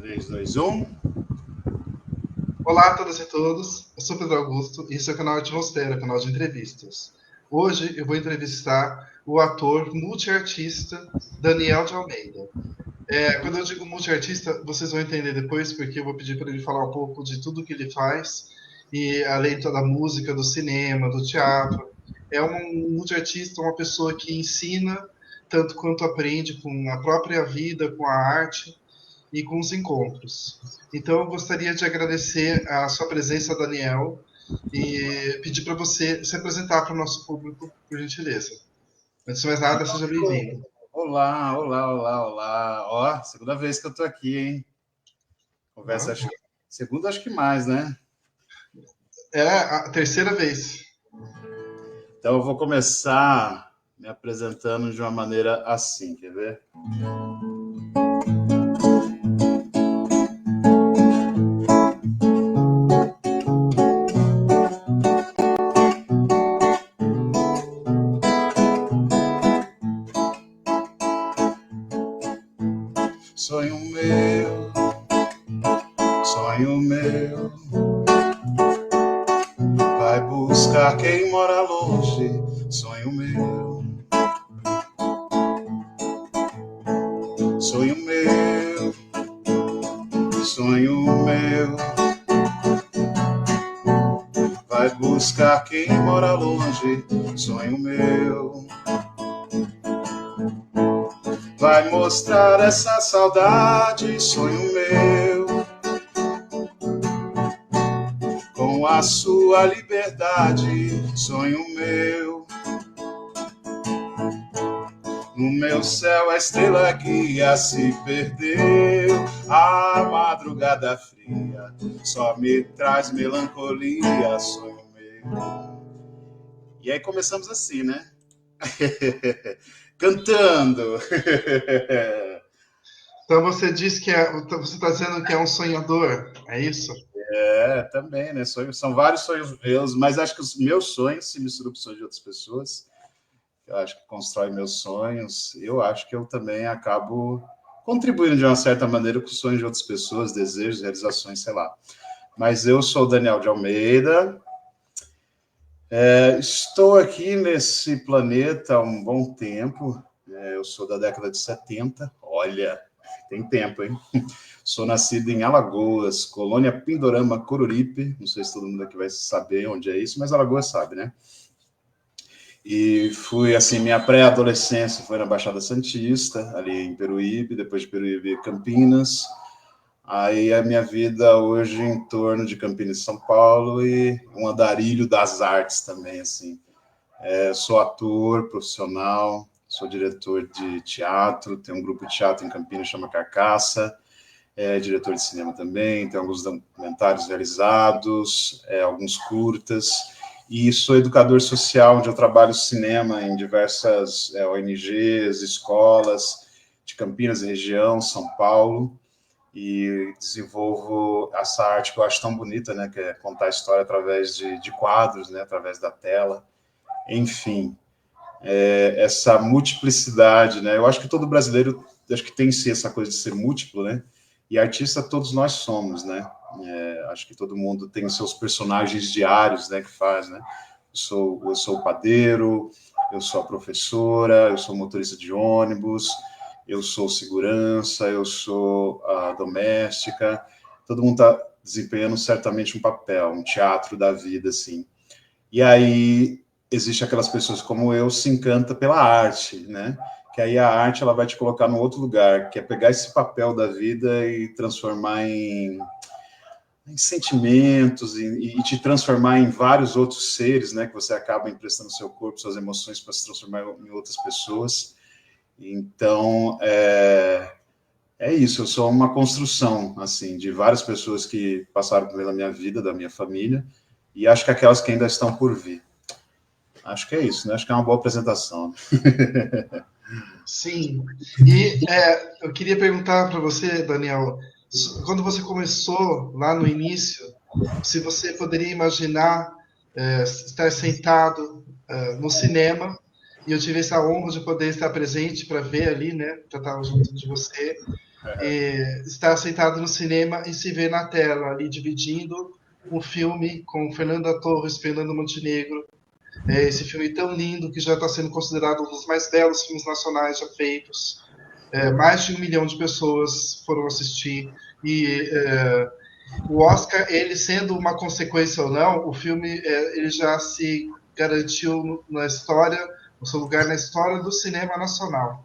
3, 2, 1. Olá a todas e todos, eu sou Pedro Augusto e esse é o canal Atmosfera, canal de entrevistas. Hoje eu vou entrevistar o ator multiartista Daniel de Almeida. Quando eu digo multiartista, vocês vão entender depois, porque eu vou pedir para ele falar um pouco de tudo que ele faz, e além da música, do cinema, do teatro. É um multiartista, uma pessoa que ensina tanto quanto aprende com a própria vida, com a arte e com os encontros. Então, eu gostaria de agradecer a sua presença, Daniel, e pedir para você se apresentar para o nosso público, por gentileza. Antes de mais nada, seja bem-vindo. Olá. Ó, segunda vez que eu tô aqui, hein? Conversa, segunda, acho que mais, né? É a terceira vez. Então eu vou começar me apresentando de uma maneira assim, quer ver? Sonho meu, vai buscar quem mora longe. Sonho meu, vai buscar quem mora longe. Sonho meu, vai mostrar essa saudade. Sonho meu, com a sua liberdade. Sonho meu, no meu céu a estrela guia se perdeu. A madrugada fria só me traz melancolia. Sonho meu. E aí começamos assim, né? Cantando. Então você diz que você está dizendo que é um sonhador, é isso? Também, né? São vários sonhos meus, mas acho que os meus sonhos se misturam com os sonhos de outras pessoas. Eu acho que constrói meus sonhos. Eu acho que eu também acabo contribuindo de uma certa maneira com os sonhos de outras pessoas, desejos, realizações, sei lá. Mas eu sou o Daniel de Almeida. Estou aqui nesse planeta há um bom tempo. Eu sou da década de 70. Olha, tem tempo, hein? Sou nascido em Alagoas, colônia Pindorama, Coruripe. Não sei se todo mundo aqui vai saber onde é isso, mas Alagoas sabe, né? E fui, assim, minha pré-adolescência foi na Baixada Santista, ali em Peruíbe, depois de Peruíbe, Campinas. Aí a minha vida hoje em torno de Campinas e São Paulo e um andarilho das artes também, assim. Sou ator profissional, sou diretor de teatro, tenho um grupo de teatro em Campinas, chama Carcaça, diretor de cinema também, tenho alguns documentários realizados, alguns curtas, e sou educador social, onde eu trabalho cinema em diversas ONGs, escolas de Campinas e região, São Paulo, e desenvolvo essa arte que eu acho tão bonita, né, que é contar a história através de quadros, né, através da tela, enfim, essa multiplicidade, né, eu acho que todo brasileiro, acho que tem em si essa coisa de ser múltiplo, né, e artista todos nós somos, né, acho que todo mundo tem os seus personagens diários, né, que faz, né, eu sou o padeiro, eu sou a professora, eu sou motorista de ônibus, eu sou segurança, eu sou a doméstica, todo mundo está desempenhando certamente um papel, um teatro da vida, assim. E aí existe aquelas pessoas como eu se encanta pela arte, né? Que aí a arte ela vai te colocar num outro lugar, que é pegar esse papel da vida e transformar em sentimentos e te transformar em vários outros seres, né? Que você acaba emprestando seu corpo, suas emoções para se transformar em outras pessoas. Então, é isso, eu sou uma construção, assim, de várias pessoas que passaram pela minha vida, da minha família, e acho que aquelas que ainda estão por vir. Acho que é isso, né? Acho que é uma boa apresentação. Sim. E eu queria perguntar para você, Daniel, quando você começou lá no início, se você poderia imaginar estar sentado no cinema, e eu tive essa honra de poder estar presente para ver ali, né, para estar junto de você. estar sentado no cinema e se ver na tela, ali dividindo um filme com Fernanda Torres, Fernando Montenegro, esse filme tão lindo que já está sendo considerado um dos mais belos filmes nacionais já feitos. Mais de 1 milhão de pessoas foram assistir e o Oscar, ele sendo uma consequência ou não, o filme ele já se garantiu na história, o seu lugar na história do cinema nacional.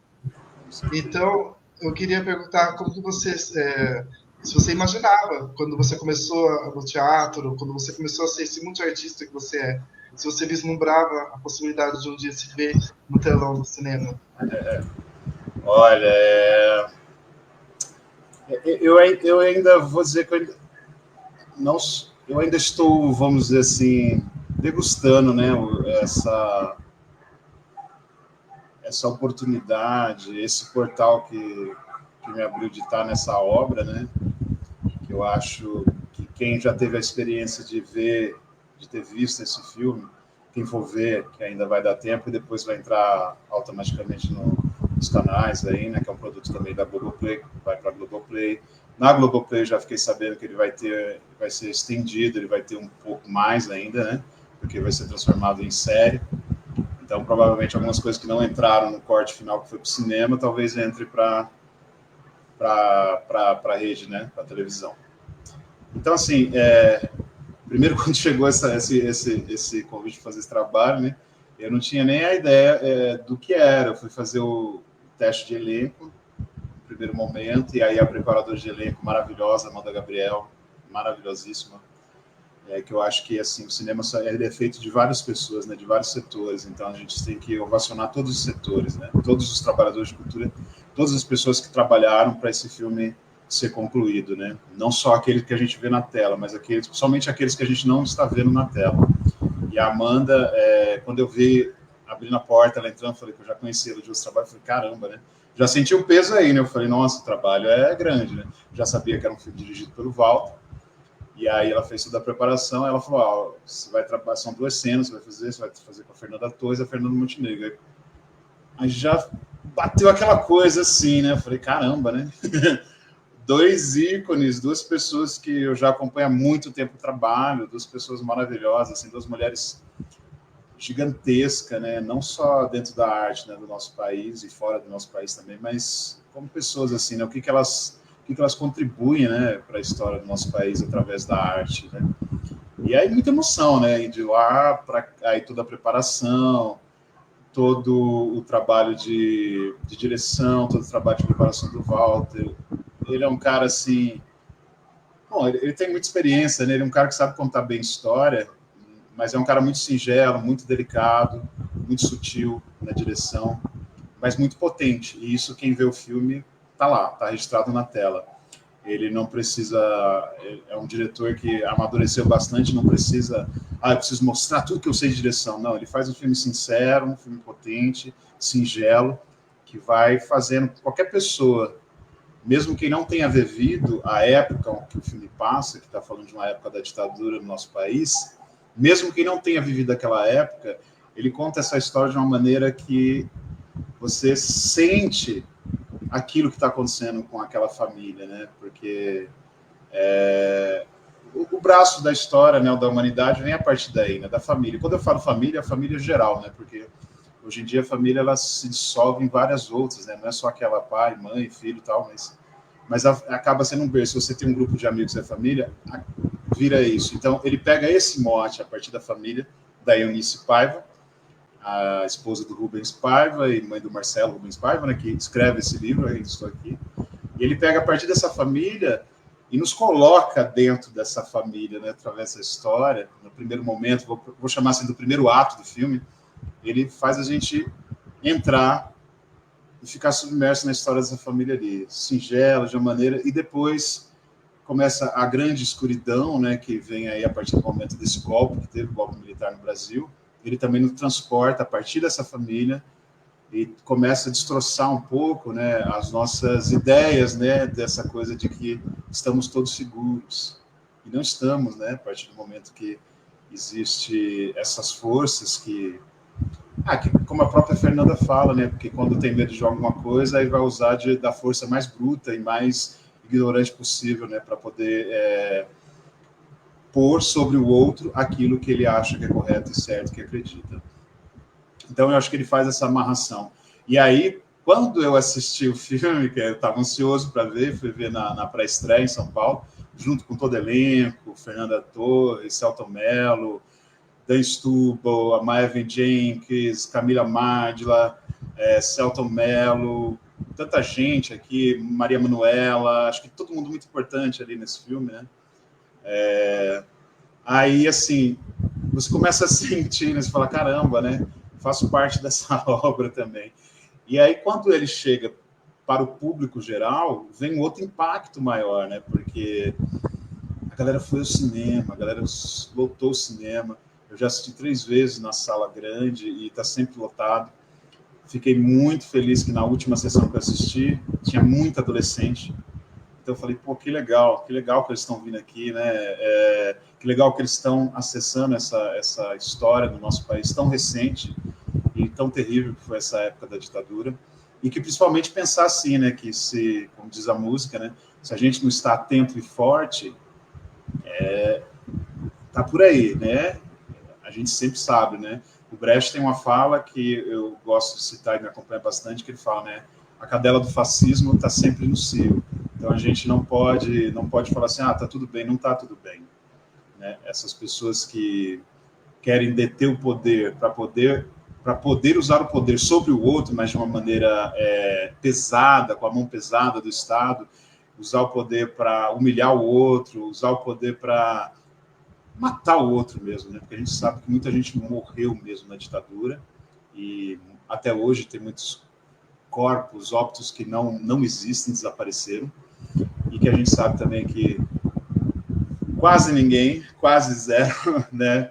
Então, eu queria perguntar como que você, se você imaginava, quando você começou no teatro, quando você começou a ser esse multiartista que você é, se você vislumbrava a possibilidade de um dia se ver no telão do cinema. Olha, eu ainda vou dizer que eu ainda estou, vamos dizer assim, degustando, né, essa oportunidade, esse portal que me abriu de estar nessa obra, né? Que eu acho que quem já teve a experiência de ver, de ter visto esse filme, quem for ver, que ainda vai dar tempo, e depois vai entrar automaticamente nos canais aí, né? Que é um produto também da Globoplay, vai para a Globoplay. Na Globoplay eu já fiquei sabendo que ele vai ser estendido, ele vai ter um pouco mais ainda, né? Porque vai ser transformado em série. Então, provavelmente, algumas coisas que não entraram no corte final que foi para o cinema, talvez entre para a rede, né? Para a televisão. Então, assim, primeiro, quando chegou esse convite de fazer esse trabalho, né? Eu não tinha nem a ideia do que era. Eu fui fazer o teste de elenco no primeiro momento, e aí a preparadora de elenco maravilhosa, Amanda Gabriel, maravilhosíssima, que eu acho que assim, o cinema ele é feito de várias pessoas, né, de vários setores, então a gente tem que ovacionar todos os setores, né, todos os trabalhadores de cultura, todas as pessoas que trabalharam para esse filme ser concluído, né, não só aqueles que a gente vê na tela, mas somente aqueles que a gente não está vendo na tela. E a Amanda, quando eu vi abrindo a porta, ela entrando, eu falei que eu já conhecia ela de outros trabalhos, eu falei, caramba, né, já senti o peso aí, né, eu falei, nossa, o trabalho é grande, né, já sabia que era um filme dirigido pelo Walter. E aí ela fez toda a preparação, ela falou, você vai trabalhar, são 2 cenas, você vai fazer com a Fernanda Torres e a Fernanda Montenegro. Aí já bateu aquela coisa assim, né? Eu falei, caramba, né? 2 ícones, 2 pessoas que eu já acompanho há muito tempo o trabalho, 2 pessoas maravilhosas, assim, 2 mulheres gigantescas, né? Não só dentro da arte, né, do nosso país e fora do nosso país também, mas como pessoas assim, né? O que elas contribuem, né, para a história do nosso país através da arte, né? E aí muita emoção, né? De lá para aí toda a preparação, todo o trabalho de direção, todo o trabalho de preparação do Walter. Ele é um cara assim, bom, ele tem muita experiência, né? Ele é um cara que sabe contar bem história, mas é um cara muito singelo, muito delicado, muito sutil na direção, mas muito potente. E isso, quem vê o filme, tá lá, tá registrado na tela. Ele não precisa, é um diretor que amadureceu bastante, não precisa, eu preciso mostrar tudo que eu sei de direção. Não, ele faz um filme sincero, um filme potente, singelo, que vai fazendo qualquer pessoa, mesmo quem não tenha vivido a época que o filme passa, que está falando de uma época da ditadura no nosso país, mesmo quem não tenha vivido aquela época, ele conta essa história de uma maneira que você sente aquilo que está acontecendo com aquela família, né? Porque o braço da história, né, da humanidade, vem a partir daí, né, da família. Quando eu falo família, a família geral, né? Porque hoje em dia a família ela se dissolve em várias outras, né? Não é só aquela pai, mãe, filho e tal, mas acaba sendo um berço. Se você tem um grupo de amigos da família, vira isso. Então ele pega esse mote a partir da família da Eunice Paiva, a esposa do Rubens Paiva e mãe do Marcelo Rubens Paiva, né, que escreve esse livro, eu estou aqui. E ele pega a partir dessa família e nos coloca dentro dessa família, né, através dessa história. No primeiro momento, vou chamar assim do primeiro ato do filme, ele faz a gente entrar e ficar submerso na história dessa família ali, singela, de uma maneira, e depois começa a grande escuridão, né, que vem aí a partir do momento desse golpe, que teve o golpe militar no Brasil. Ele também nos transporta a partir dessa família e começa a destroçar um pouco, né, as nossas ideias, né, dessa coisa de que estamos todos seguros. E não estamos, né, a partir do momento que existe essas forças que Como a própria Fernanda fala, né? Porque quando tem medo de alguma coisa, aí vai usar da força mais bruta e mais ignorante possível, né? Para poder pôr sobre o outro aquilo que ele acha que é correto e certo, que acredita. Então, eu acho que ele faz essa amarração. E aí, quando eu assisti o filme, que eu estava ansioso para ver, fui ver na pré-estreia em São Paulo, junto com todo o elenco, Fernanda Torres, Selton Mello, Dan Stubble, a Maeve Jenkins, Camila Mádila, Selton Mello, tanta gente aqui, Maria Manuela, acho que todo mundo muito importante ali nesse filme, né? Aí, assim, você começa a sentir, né? Você fala, caramba, né? Faço parte dessa obra também. E aí, quando ele chega para o público geral, vem um outro impacto maior, né? Porque a galera foi ao cinema, a galera lotou o cinema. Eu já assisti 3 vezes na sala grande e está sempre lotado. Fiquei muito feliz que na última sessão que eu assisti, tinha muito adolescente. Então eu falei, pô, que legal que eles estão vindo aqui, né? Que legal que eles estão acessando essa história no nosso país tão recente e tão terrível que foi essa época da ditadura. E que principalmente pensar assim, né? Que se, como diz a música, né? Se a gente não está atento e forte, tá por aí, né? A gente sempre sabe, né? O Brecht tem uma fala que eu gosto de citar e me acompanha bastante, que ele fala, né? A cadela do fascismo está sempre no cio. Então a gente não pode falar assim, tá tudo bem, não está tudo bem, né? Essas pessoas que querem deter o poder para poder usar o poder sobre o outro, mas de uma maneira pesada, com a mão pesada do Estado, usar o poder para humilhar o outro, usar o poder para matar o outro mesmo, né? Porque a gente sabe que muita gente morreu mesmo na ditadura e até hoje tem muitos corpos, óbitos que não existem, desapareceram, e que a gente sabe também que quase ninguém, quase zero, né,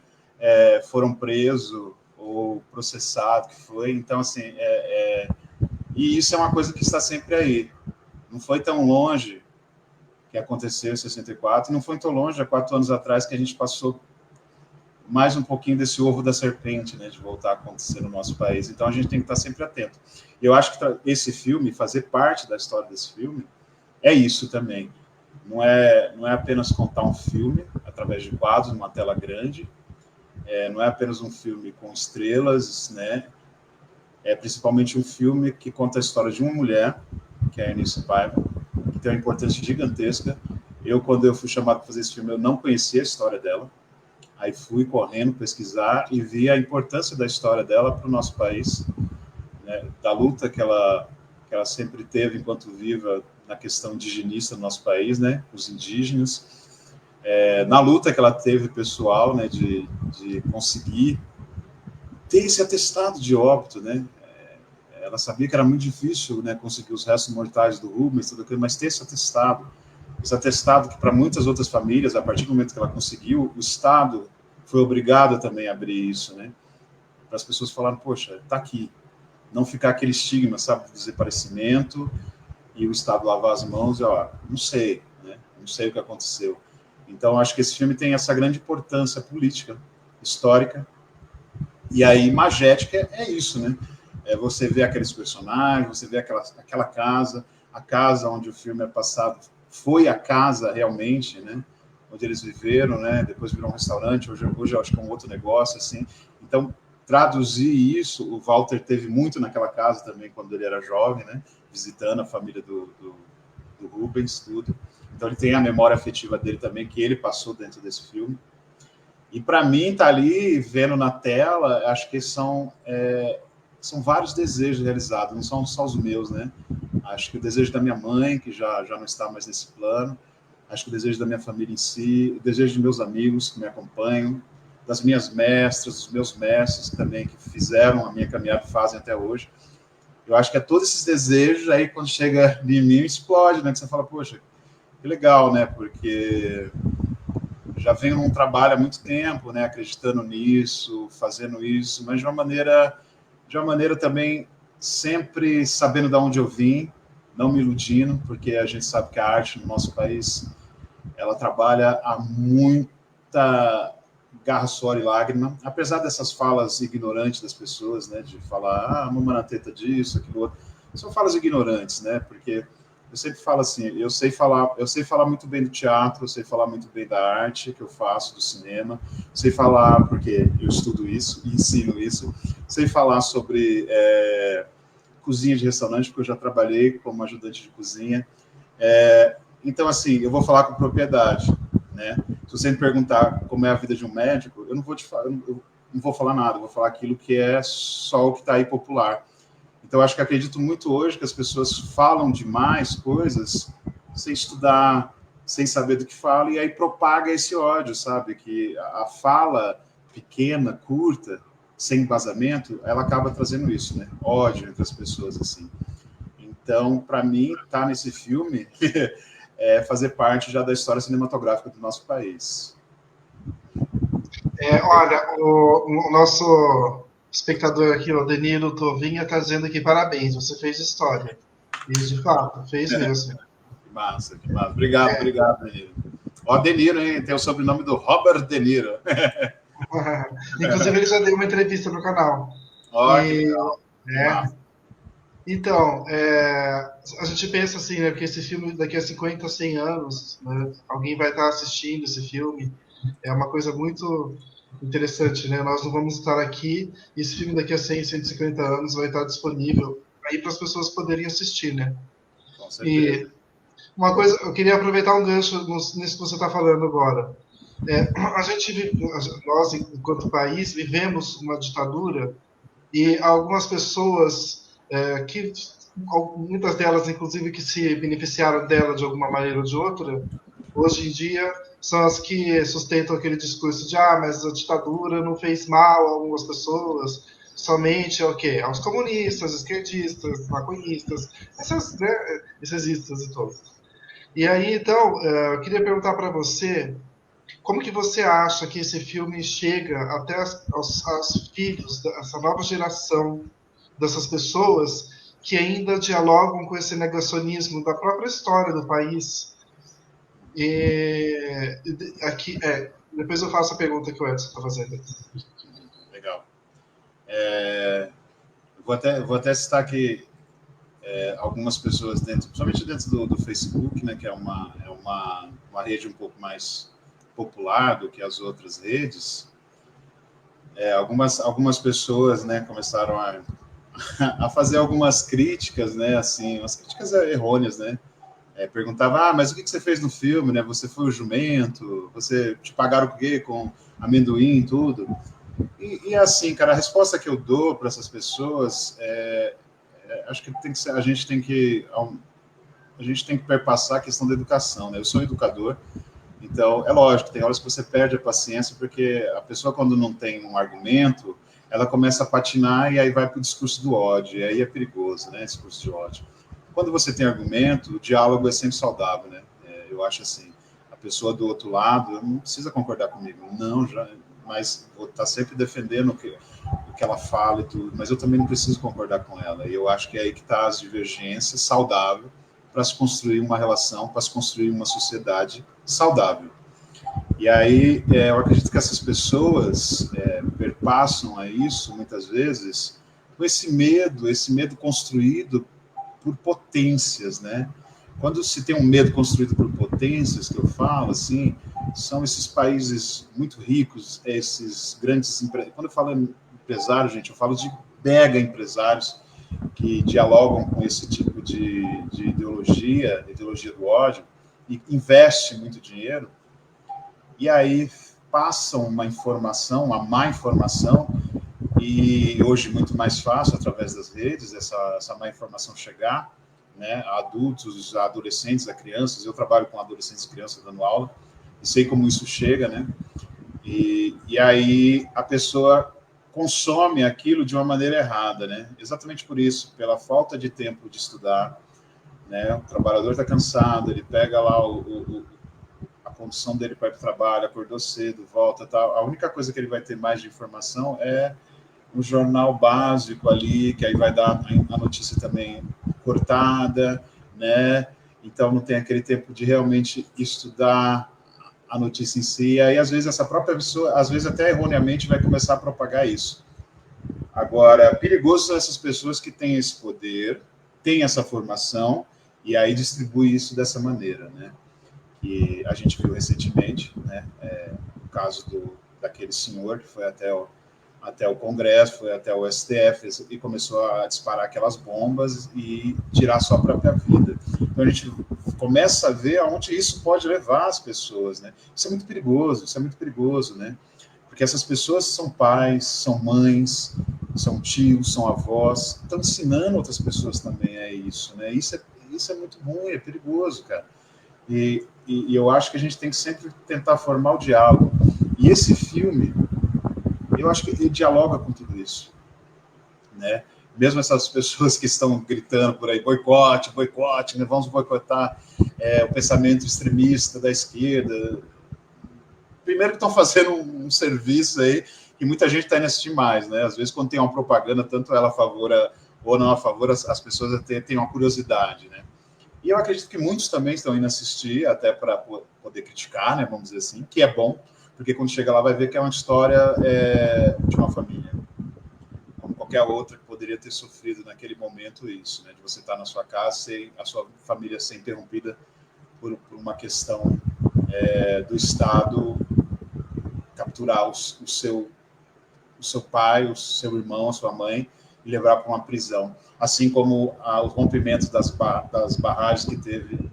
foram presos ou processados, que foi. Então, assim, e isso é uma coisa que está sempre aí. Não foi tão longe que aconteceu em 64, não foi tão longe, há 4 anos atrás, que a gente passou mais um pouquinho desse ovo da serpente, né, de voltar a acontecer no nosso país. Então a gente tem que estar sempre atento. Eu acho que esse filme, fazer parte da história desse filme, é isso também. Não é apenas contar um filme através de quadros numa tela grande, não é apenas um filme com estrelas, né? É principalmente um filme que conta a história de uma mulher, que é a Eunice Paiva, que tem uma importância gigantesca. Quando eu fui chamado para fazer esse filme, eu não conhecia a história dela. Aí fui correndo pesquisar e vi a importância da história dela para o nosso país, né? Da luta que ela sempre teve enquanto viva na questão indigenista no nosso país, né? Os indígenas, na luta que ela teve pessoal, né? De conseguir ter esse atestado de óbito, né? Ela sabia que era muito difícil, né? Conseguir os restos mortais do Rubens, tudo aquilo, mas ter esse atestado que para muitas outras famílias, a partir do momento que ela conseguiu, o Estado foi obrigado também a abrir isso, né? Para as pessoas falarem, poxa, está aqui. Não ficar aquele estigma, sabe, de desaparecimento e o Estado lavar as mãos e, não sei, né? Não sei o que aconteceu. Então, acho que esse filme tem essa grande importância política, histórica, e aí imagética é isso, né? Você vê aqueles personagens, você vê aquela casa, a casa onde o filme é passado foi a casa realmente, né? Onde eles viveram, né? Depois virou um restaurante, hoje eu acho que é um outro negócio, assim. Então, traduzir isso, o Walter teve muito naquela casa também, quando ele era jovem, né? Visitando a família do Rubens, tudo. Então, ele tem a memória afetiva dele também, que ele passou dentro desse filme. E, para mim, tá ali, vendo na tela, acho que são vários desejos realizados, não são só os meus, né? Acho que o desejo da minha mãe, que já não está mais nesse plano, acho que o desejo da minha família em si, o desejo de meus amigos que me acompanham, das minhas mestras, dos meus mestres também, que fizeram a minha caminhada e fazem até hoje. Eu acho que é todos esses desejos, aí quando chega em mim, explode, né? Que você fala, poxa, que legal, né? Porque já venho num trabalho há muito tempo, né? Acreditando nisso, fazendo isso, mas de uma maneira também sempre sabendo de onde eu vim, não me iludindo, porque a gente sabe que a arte no nosso país ela trabalha há garra, suor e lágrima, apesar dessas falas ignorantes das pessoas, né, de falar, mama na teta disso, aquilo outro, são falas ignorantes, né, porque eu sempre falo assim, eu sei falar muito bem do teatro, eu sei falar muito bem da arte que eu faço, do cinema, sei falar, porque eu estudo isso e ensino isso, sei falar sobre cozinha de restaurante, porque eu já trabalhei como ajudante de cozinha, então, assim, eu vou falar com propriedade, né? Se você me perguntar como é a vida de um médico, eu não vou te falar, eu não vou falar nada, eu vou falar aquilo que é só o que está aí popular. Então, acho que acredito muito hoje que as pessoas falam demais coisas sem estudar, sem saber do que falam, e aí propaga esse ódio, sabe? Que a fala pequena, curta, sem embasamento, ela acaba trazendo isso, né? Ódio entre as pessoas, assim. Então, para mim, estar nesse filme é fazer parte já da história cinematográfica do nosso país. Olha, o nosso espectador aqui, o Danilo Tovinha, está dizendo aqui parabéns, você fez história. E de fato, fez mesmo. Que massa, que massa. Obrigado, Danilo. Ó, De Niro, hein? Tem o sobrenome do Robert De Niro. Inclusive, ele já deu uma entrevista no canal. Ó, que legal. Então, a gente pensa assim, né, que esse filme daqui a 50, 100 anos, né, alguém vai estar assistindo esse filme, é uma coisa muito interessante, né? Nós não vamos estar aqui, e esse filme daqui a 100, 150 anos vai estar disponível aí para as pessoas poderem assistir, né? Com certeza. E uma coisa, eu queria aproveitar um gancho nisso que você está falando agora. Nós, enquanto país, vivemos uma ditadura e algumas pessoas que muitas delas, inclusive, que se beneficiaram dela de alguma maneira ou de outra, hoje em dia são as que sustentam aquele discurso de mas a ditadura não fez mal a algumas pessoas, somente ao quê? Aos comunistas, esquerdistas, maconhistas, esses istas e todos. E aí, então, eu queria perguntar para você, como que você acha que esse filme chega até aos filhos dessa nova geração dessas pessoas que ainda dialogam com esse negacionismo da própria história do país? Depois eu faço a pergunta que o Edson está fazendo. Legal. Vou até citar aqui algumas pessoas principalmente dentro do Facebook, né, que é uma rede um pouco mais popular do que as outras redes. Algumas pessoas, né, começaram a fazer algumas críticas, né, assim, umas críticas errôneas, né? Perguntava, mas o que você fez no filme, né? Você foi o jumento, você te pagaram o quê? Com amendoim e tudo. E assim, cara, a resposta que eu dou para essas pessoas acho que a gente tem que perpassar a questão da educação, né? Eu sou educador, então é lógico, tem horas que você perde a paciência porque a pessoa, quando não tem um argumento, ela começa a patinar e aí vai para o discurso do ódio, e aí é perigoso, né? Discurso de ódio. Quando você tem argumento, o diálogo é sempre saudável, né? Eu acho assim, a pessoa do outro lado não precisa concordar comigo, mas vou estar sempre defendendo o que ela fala e tudo, mas eu também não preciso concordar com ela. E eu acho que é aí que está as divergências saudáveis para se construir uma relação, para se construir uma sociedade saudável. E aí, eu acredito que essas pessoas perpassam a isso, muitas vezes, com esse medo construído por potências, né? Quando se tem um medo construído por potências, que eu falo, assim, são esses países muito ricos, esses grandes empresários. Quando eu falo empresário, gente, eu falo de mega empresários que dialogam com esse tipo de ideologia do ódio, e investem muito dinheiro, e aí passam uma informação, uma má informação, e hoje muito mais fácil, através das redes, essa má informação chegar, né, a adultos, a adolescentes, a crianças. Eu trabalho com adolescentes e crianças dando aula, e sei como isso chega, né? E aí a pessoa consome aquilo de uma maneira errada, né? Exatamente por isso, pela falta de tempo de estudar, né? O trabalhador está cansado, ele pega lá a condição dele para ir para o trabalho, acordou cedo, volta, tal. A única coisa que ele vai ter mais de informação é um jornal básico ali, que aí vai dar a notícia também cortada, né? Então não tem aquele tempo de realmente estudar a notícia em si, e aí às vezes essa própria pessoa, às vezes até erroneamente, vai começar a propagar isso. Agora, perigoso são essas pessoas que têm esse poder, têm essa formação, e aí distribui isso dessa maneira, né? Que a gente viu recentemente, né? O caso daquele senhor que foi até o Congresso, foi até o STF e começou a disparar aquelas bombas e tirar a sua própria vida. Então a gente começa a ver aonde isso pode levar as pessoas, né? Isso é muito perigoso, né? Porque essas pessoas são pais, são mães, são tios, são avós, estão ensinando outras pessoas também a isso, né? Isso é muito ruim, é perigoso, cara. E eu acho que a gente tem que sempre tentar formar o diálogo. E esse filme, eu acho que ele dialoga com tudo isso, né? Mesmo essas pessoas que estão gritando por aí, boicote, né? Vamos boicotar o pensamento extremista da esquerda. Primeiro que estão fazendo um serviço aí que muita gente está indo assistir mais, né? Às vezes, quando tem uma propaganda, tanto ela a favor ou não a favor, as pessoas até têm uma curiosidade, né? E eu acredito que muitos também estão indo assistir, até para poder criticar, né? Vamos dizer assim, que é bom, porque quando chega lá vai ver que é uma história de uma família, como qualquer outra que poderia ter sofrido naquele momento isso, né? De você estar na sua casa, a sua família ser interrompida por uma questão do Estado capturar o seu pai, o seu irmão, a sua mãe e levar para uma prisão. Assim como o rompimento das barragens que teve,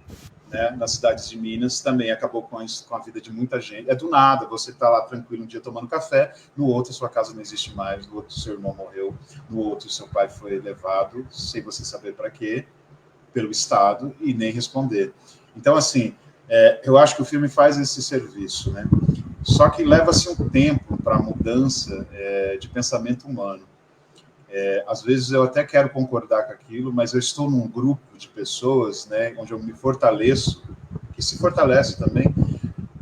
né, nas cidades de Minas, também acabou com a vida de muita gente. É do nada, você está lá tranquilo um dia tomando café, no outro sua casa não existe mais, no outro seu irmão morreu, no outro seu pai foi levado, sem você saber para quê, pelo Estado, e nem responder. Então, assim, eu acho que o filme faz esse serviço, né? Só que leva-se um tempo para a mudança de pensamento humano. Às vezes eu até quero concordar com aquilo, mas eu estou num grupo de pessoas, né, onde eu me fortaleço, que se fortalece também,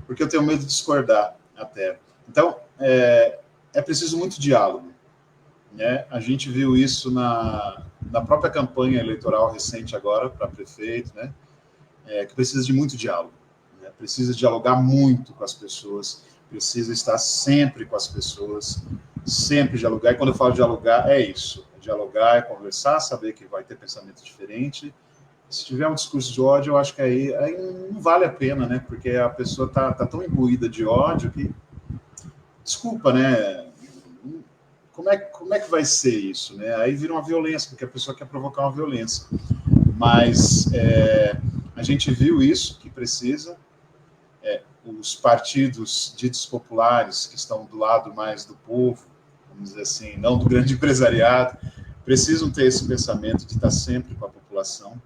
porque eu tenho medo de discordar até. Então, é preciso muito diálogo, né? A gente viu isso na própria campanha eleitoral recente agora, para prefeito, né? Que precisa de muito diálogo, né? Precisa dialogar muito com as pessoas, precisa estar sempre com as pessoas, sempre dialogar. E quando eu falo dialogar, é isso. Dialogar é conversar, saber que vai ter pensamento diferente. Se tiver um discurso de ódio, eu acho que aí não vale a pena, né? Porque a pessoa tá tão imbuída de ódio que... Desculpa, né? Como é que vai ser isso, né? Aí vira uma violência, porque a pessoa quer provocar uma violência. Mas a gente viu isso, que precisa. Os partidos ditos populares, que estão do lado mais do povo, vamos dizer assim, não do grande empresariado, precisam ter esse pensamento de estar sempre com a população,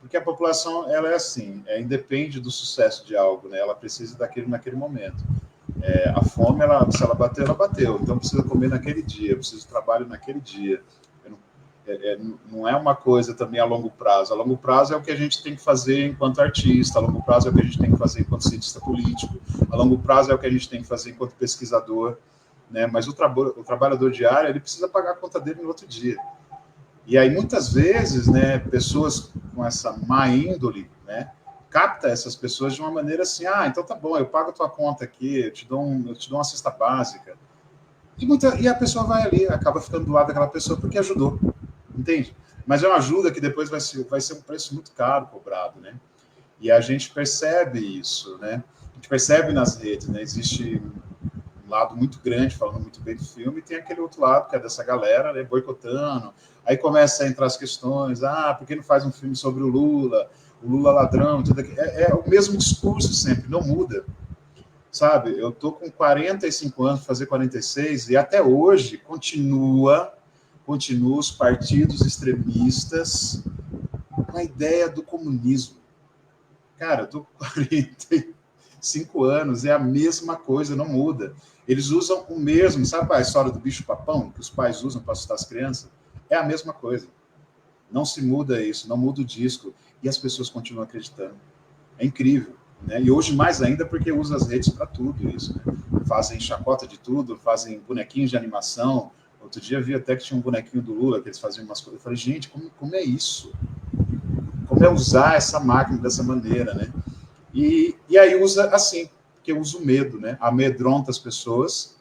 porque a população, ela é assim, independe do sucesso de algo, né? Ela precisa daquilo naquele momento. A fome, se ela bateu, ela bateu, então precisa comer naquele dia, precisa de trabalho naquele dia. Não é uma coisa também a longo prazo. A longo prazo é o que a gente tem que fazer enquanto artista, a longo prazo é o que a gente tem que fazer enquanto cientista político, a longo prazo é o que a gente tem que fazer enquanto pesquisador, né? Mas o trabalhador diário, ele precisa pagar a conta dele no outro dia. E aí, muitas vezes, né, pessoas com essa má índole, né, capta essas pessoas de uma maneira assim, então tá bom, eu pago a tua conta aqui, eu te dou uma cesta básica. E a pessoa vai ali, acaba ficando do lado daquela pessoa porque ajudou. Entende? Mas é uma ajuda que depois vai ser um preço muito caro cobrado, né? E a gente percebe isso, né? A gente percebe nas redes, né? Existe um lado muito grande, falando muito bem do filme, e tem aquele outro lado, que é dessa galera, né, boicotando. Aí começa a entrar as questões, por que não faz um filme sobre o Lula ladrão, tudo aquilo. É o mesmo discurso sempre, não muda. Sabe? Eu tô com 45 anos, fazer 46, e até hoje continuam os partidos extremistas com a ideia do comunismo. Cara, eu tô com 45 anos, é a mesma coisa, não muda. Eles usam o mesmo, sabe a história do bicho-papão, que os pais usam para assustar as crianças? É a mesma coisa. Não se muda isso, não muda o disco, e as pessoas continuam acreditando. É incrível, né? E hoje mais ainda porque usam as redes para tudo isso, né? Fazem chacota de tudo, fazem bonequinhos de animação. Outro dia eu vi até que tinha um bonequinho do Lula, que eles faziam umas coisas. Eu falei, gente, como é isso? Como é usar essa máquina dessa maneira, né? E aí usa assim, porque usa o medo, né? Amedronta as pessoas,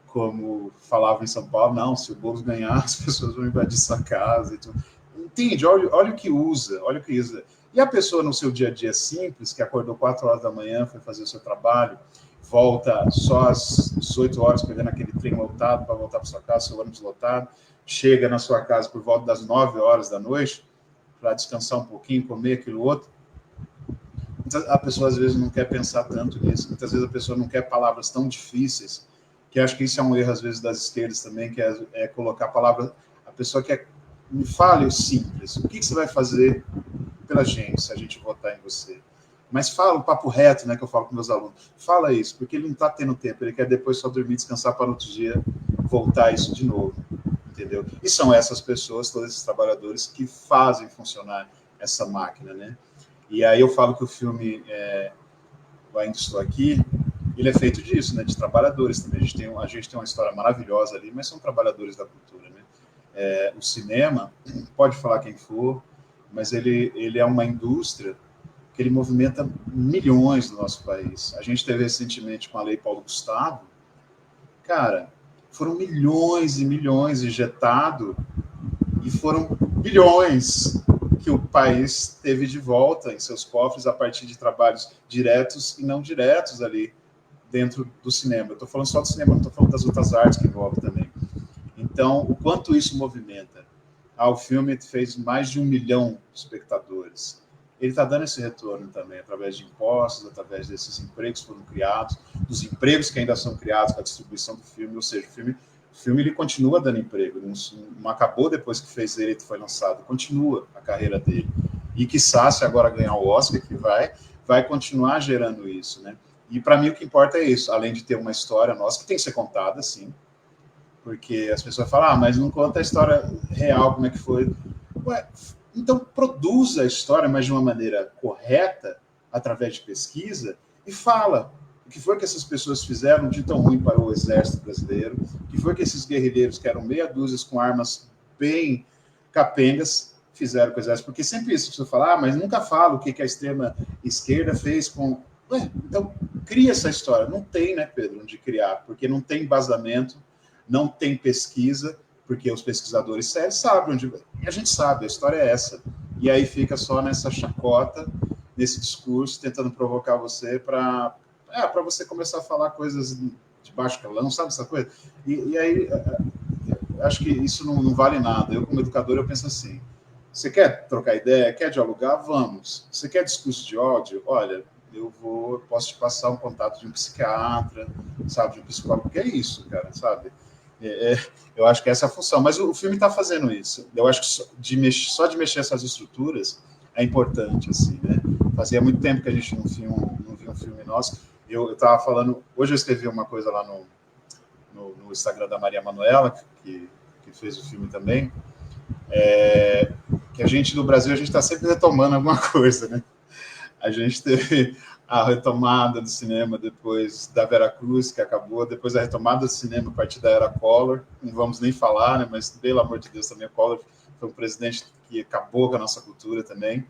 como falavam em São Paulo, não, se o Boulos ganhar, as pessoas vão invadir sua casa e tudo. Entende? Olha o que usa, olha o que usa. E a pessoa no seu dia a dia simples, que acordou 4 horas da manhã, foi fazer o seu trabalho, volta só às 18 horas, pegando aquele trem lotado para voltar para sua casa, seu ônibus lotado, chega na sua casa por volta das 9 horas da noite, para descansar um pouquinho, comer aquilo outro. A pessoa, às vezes, não quer pensar tanto nisso. Muitas vezes a pessoa não quer palavras tão difíceis, que acho que isso é um erro, às vezes, das esquerdas também, que é colocar palavras... A pessoa quer... Me fale o simples. O que você vai fazer pela gente, se a gente votar em você? Mas fala o papo reto, né, que eu falo com meus alunos. Fala isso, porque ele não está tendo tempo. Ele quer depois só dormir, descansar para no outro dia voltar isso de novo. Entendeu? E são essas pessoas, todos esses trabalhadores, que fazem funcionar essa máquina, né? E aí eu falo que o filme Ainda Estou Aqui, ele é feito disso, né? De trabalhadores também. A gente tem uma história maravilhosa ali, mas são trabalhadores da cultura, né? O cinema, pode falar quem for, mas ele é uma indústria que ele movimenta milhões no nosso país. A gente teve recentemente com a Lei Paulo Gustavo, cara, foram milhões e milhões injetados e foram bilhões que o país teve de volta em seus cofres a partir de trabalhos diretos e não diretos ali dentro do cinema. Eu estou falando só do cinema, não estou falando das outras artes que envolvem também. Então, o quanto isso movimenta? O filme fez mais de 1 milhão de espectadores. Ele está dando esse retorno também, através de impostos, através desses empregos que foram criados, dos empregos que ainda são criados com a distribuição do filme, ou seja, o filme ele continua dando emprego, não acabou depois que fez ele e foi lançado, continua a carreira dele. E quiçá, se agora ganhar o Oscar, que vai continuar gerando isso, né? E para mim o que importa é isso, além de ter uma história nossa, que tem que ser contada, sim, porque as pessoas falam, mas não conta a história real, como é que foi. Ué, então produza a história, mas de uma maneira correta, através de pesquisa, e fala o que foi que essas pessoas fizeram de tão ruim para o exército brasileiro, o que foi que esses guerrilheiros, que eram meia dúzia com armas bem capengas, fizeram com o exército. Porque sempre isso, você fala, mas nunca fala o que a extrema esquerda fez com... Ué, então, cria essa história. Não tem, né, Pedro, onde criar, porque não tem embasamento, não tem pesquisa, porque os pesquisadores sérios sabem onde... E a gente sabe, a história é essa. E aí fica só nessa chacota, nesse discurso, tentando provocar você para você começar a falar coisas de baixo calão, sabe essa coisa? E aí, acho que isso não vale nada. Eu, como educador, eu penso assim, você quer trocar ideia, quer dialogar? Vamos. Você quer discurso de ódio? Olha, eu posso te passar um contato de um psiquiatra, sabe, de um psicólogo, que é isso, cara, sabe? Eu acho que essa é a função, mas o filme está fazendo isso. Eu acho que só de mexer essas estruturas é importante, assim, né? Fazia muito tempo que a gente não via um filme nosso. Eu estava falando, hoje eu escrevi uma coisa lá no Instagram da Maria Manuela, que fez o filme também, que a gente, no Brasil, a gente está sempre retomando alguma coisa, né? A gente teve a retomada do cinema depois da Veracruz, que acabou, depois a retomada do cinema a partir da era Collor, não vamos nem falar, né? Mas, pelo amor de Deus, também o Collor foi um presidente que acabou com a nossa cultura também.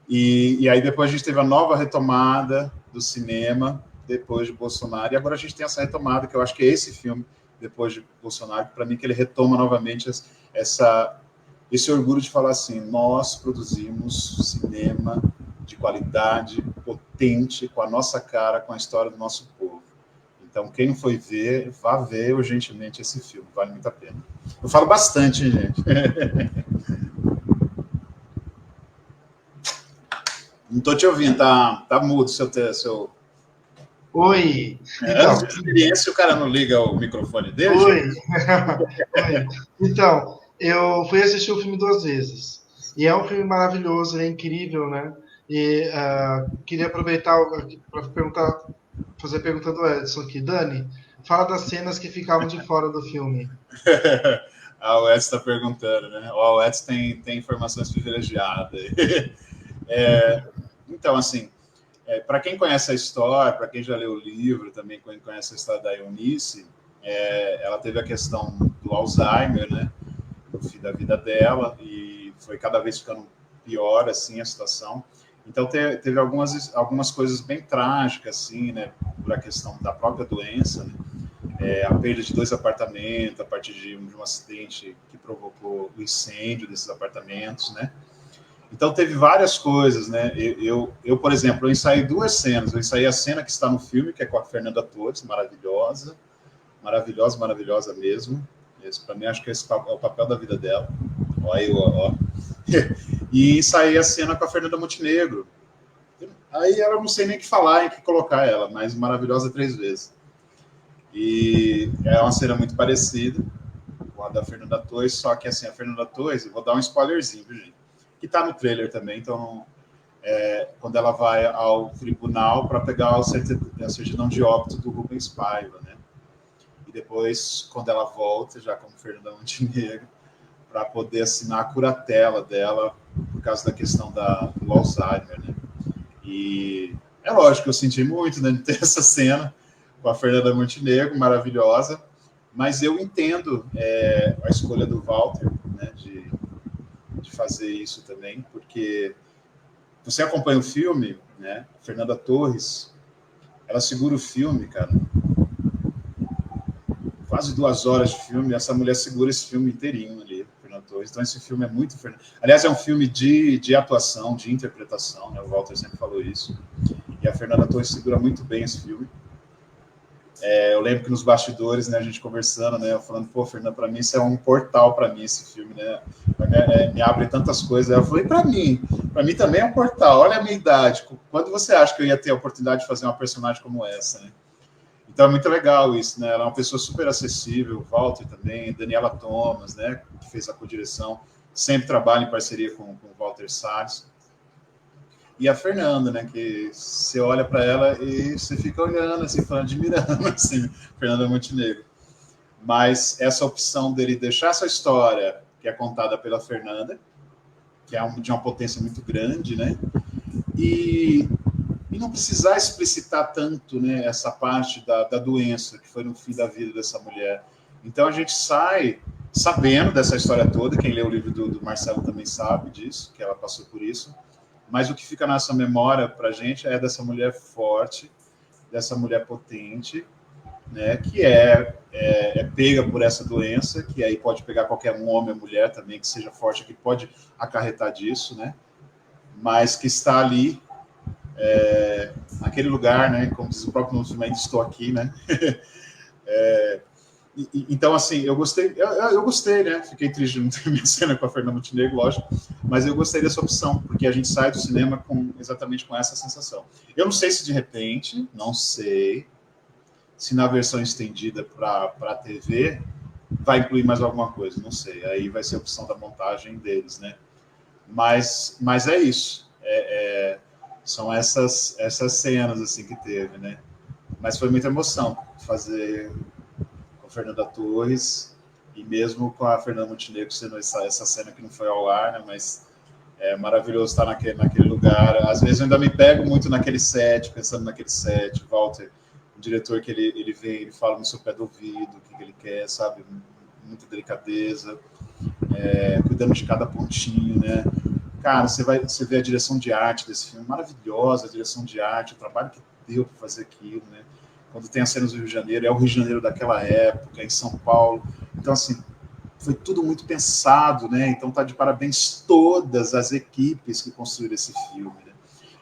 E aí depois a gente teve a nova retomada do cinema, depois de Bolsonaro, e agora a gente tem essa retomada, que eu acho que é esse filme, depois de Bolsonaro, para mim que ele retoma novamente esse orgulho de falar assim, nós produzimos cinema de qualidade, potente, com a nossa cara, com a história do nosso povo. Então, quem não foi ver, vá ver urgentemente esse filme, vale muito a pena. Eu falo bastante, hein, gente? Não estou te ouvindo, tá mudo seu... Oi! Então, experiência, o cara não liga o microfone dele? Oi! Oi! Então, eu fui assistir o filme 2 vezes. E é um filme maravilhoso, é incrível, né? E queria aproveitar para fazer a pergunta do Edson aqui. Dani, fala das cenas que ficavam de fora do filme. O Edson está perguntando, né? O Edson tem informações privilegiadas. Então, assim, para quem conhece a história, para quem já leu o livro, também quem conhece a história da Eunice, ela teve a questão do Alzheimer, né? No fim da vida dela, e foi cada vez ficando pior, assim, a situação. Então, teve algumas coisas bem trágicas, assim, né, por a questão da própria doença, né? A perda de 2 apartamentos a partir de um acidente que provocou o incêndio desses apartamentos, né? Então, teve várias coisas, né? Por exemplo, eu ensaiei 2 cenas. Eu ensaiei a cena que está no filme, que é com a Fernanda Torres, maravilhosa, maravilhosa, maravilhosa mesmo. Para mim, acho que esse é o papel da vida dela. Olha aí, ó. E ensaiei a cena com a Fernanda Montenegro. Aí eu não sei nem o que falar, em que colocar ela, mas maravilhosa 3 vezes. E é uma cena muito parecida com a da Fernanda Torres, só que assim, a Fernanda Torres, eu vou dar um spoilerzinho, viu, gente? Que tá no trailer também, então quando ela vai ao tribunal para pegar a certidão de óbito do Rubens Paiva, né? E depois, quando ela volta, já como Fernanda Montenegro, para poder assinar a curatela dela por causa da questão do Alzheimer, né? E é lógico que eu senti muito, né, de ter essa cena com a Fernanda Montenegro, maravilhosa, mas eu entendo a escolha do Walter, né, de fazer isso também, porque você acompanha o filme, né, Fernanda Torres, ela segura o filme, cara, quase 2 horas de filme, essa mulher segura esse filme inteirinho ali, Fernanda Torres. Então esse filme é muito... Aliás, é um filme de atuação, de interpretação, né, o Walter sempre falou isso, e a Fernanda Torres segura muito bem esse filme. Eu lembro que nos bastidores, né, a gente conversando, né, eu falando, pô, Fernanda, para mim isso é um portal para mim, esse filme, né, me abre tantas coisas. Eu falei, para mim também é um portal, olha a minha idade, quando você acha que eu ia ter a oportunidade de fazer uma personagem como essa, né? Então é muito legal isso, né, ela é uma pessoa super acessível, o Walter também, Daniela Thomas, né, que fez a codireção, sempre trabalha em parceria com o Walter Salles. E a Fernanda, né, que você olha para ela e você fica olhando, assim, falando, admirando, assim, Fernanda Montenegro. Mas essa opção dele deixar essa história, que é contada pela Fernanda, que é de uma potência muito grande, né, e não precisar explicitar tanto, né, essa parte da doença, que foi no fim da vida dessa mulher. Então a gente sai sabendo dessa história toda, quem lê o livro do Marcelo também sabe disso, que ela passou por isso, mas o que fica na nossa memória para a gente é dessa mulher forte, dessa mulher potente, né, que é pega por essa doença, que aí pode pegar qualquer homem ou mulher também, que seja forte, que pode acarretar disso, né, mas que está ali, naquele lugar, né, como diz o próprio nome do filme, ainda estou aqui, né, então, assim, eu gostei, né? Fiquei triste de não ter minha cena com a Fernanda Montenegro, lógico, mas eu gostei dessa opção, porque a gente sai do cinema exatamente com essa sensação. Eu não sei se de repente, não sei, se na versão estendida para a TV vai incluir mais alguma coisa, não sei. Aí vai ser a opção da montagem deles, né? Mas é isso. São essas cenas assim que teve, né? Mas foi muita emoção fazer Fernanda Torres, e mesmo com a Fernanda Montenegro sendo essa cena que não foi ao ar, né, mas é maravilhoso estar naquele lugar. Às vezes eu ainda me pego muito naquele set, pensando naquele set, Walter, o diretor que ele vem, ele fala no seu pé do ouvido, o que ele quer, sabe? Muita delicadeza, cuidando de cada pontinho, né? Cara, você vê a direção de arte desse filme, maravilhosa a direção de arte, o trabalho que deu para fazer aquilo, né? Quando tem as cenas do Rio de Janeiro, é o Rio de Janeiro daquela época, em São Paulo. Então, assim, foi tudo muito pensado, né? Então, tá de parabéns todas as equipes que construíram esse filme, né?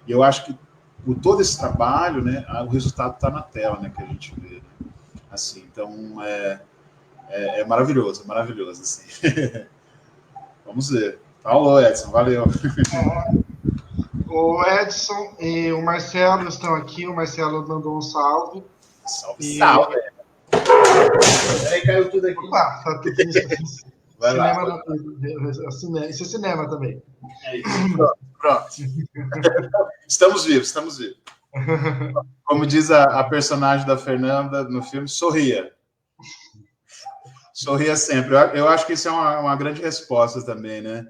E eu acho que por todo esse trabalho, né, o resultado está na tela, né, que a gente vê, né? Assim, então, é maravilhoso, assim. Vamos ver. Falou, Edson, valeu. O Edson e o Marcelo estão aqui. O Marcelo mandou um salve. Salve. Aí caiu tudo aqui. Opa, tá tudo isso. Vai cinema lá. Isso é cinema também. É isso. Pronto. Estamos vivos. Como diz a personagem da Fernanda no filme, sorria. Sorria sempre. Eu acho que isso é uma grande resposta também, né?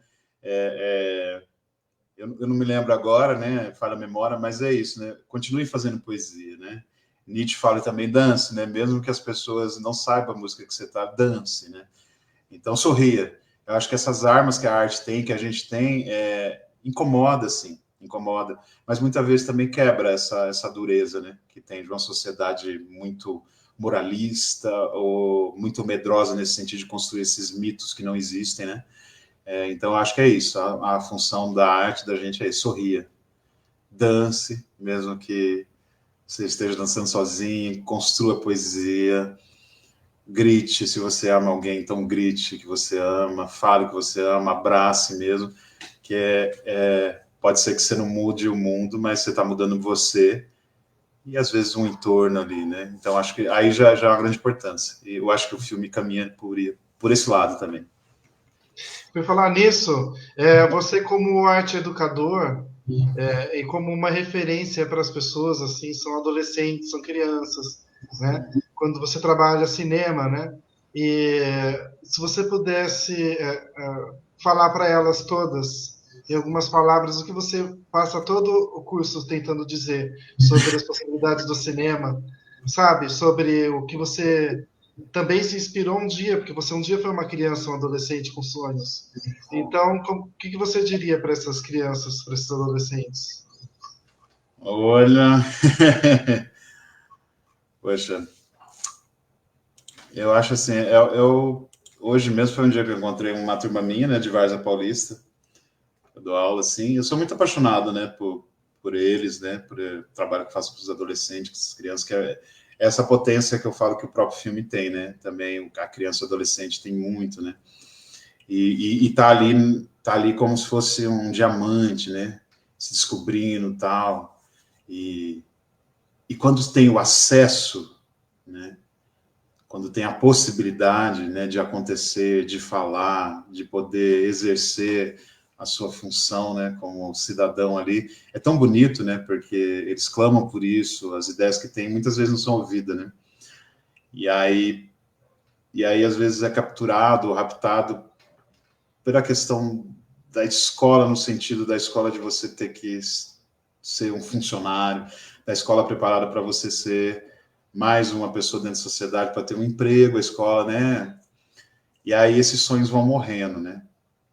Eu não me lembro agora, né? Falha a memória, mas é isso, né? Continue fazendo poesia, né? Nietzsche fala também dance, né? Mesmo que as pessoas não saibam a música que você está, dance, né? Então, sorria. Eu acho que essas armas que a arte tem, que a gente tem, incomoda, assim. incomoda, mas muitas vezes também quebra essa dureza, né, que tem de uma sociedade muito moralista ou muito medrosa nesse sentido de construir esses mitos que não existem, né? Então, acho que é isso. A função da arte da gente é isso, sorria, dance, mesmo que você esteja dançando sozinho, construa poesia, grite se você ama alguém, então grite que você ama, fale que você ama, abrace mesmo, que pode ser que você não mude o mundo, mas você está mudando você e às vezes um entorno ali, né? Então acho que aí já é uma grande importância. E eu acho que o filme caminha por esse lado também. Por falar nisso, você como arte educador e como uma referência para as pessoas, assim, são adolescentes, são crianças, né? Quando você trabalha cinema, né? E se você pudesse falar para elas todas, em algumas palavras, o que você passa todo o curso tentando dizer sobre as possibilidades do cinema, sabe? Sobre o que você também se inspirou um dia, porque você um dia foi uma criança, um adolescente com sonhos. Então, o que você diria para essas crianças, para esses adolescentes? Olha, poxa, eu acho assim, hoje mesmo foi um dia que eu encontrei uma turma minha, né, de Várzea Paulista, eu dou aula, assim, eu sou muito apaixonado, né, por eles, né, por trabalho que faço com os adolescentes, com as crianças, que é essa potência que eu falo que o próprio filme tem, né, também a criança e o adolescente tem muito, né, e tá ali como se fosse um diamante, né, se descobrindo tal, e quando tem o acesso, né, quando tem a possibilidade, né, de acontecer, de falar, de poder exercer a sua função, né, como cidadão ali, é tão bonito, né, porque eles clamam por isso, as ideias que têm muitas vezes não são ouvidas, né, e aí às vezes é capturado, raptado pela questão da escola, no sentido da escola de você ter que ser um funcionário, da escola preparada para você ser mais uma pessoa dentro da sociedade, para ter um emprego, a escola, né? E aí esses sonhos vão morrendo, né?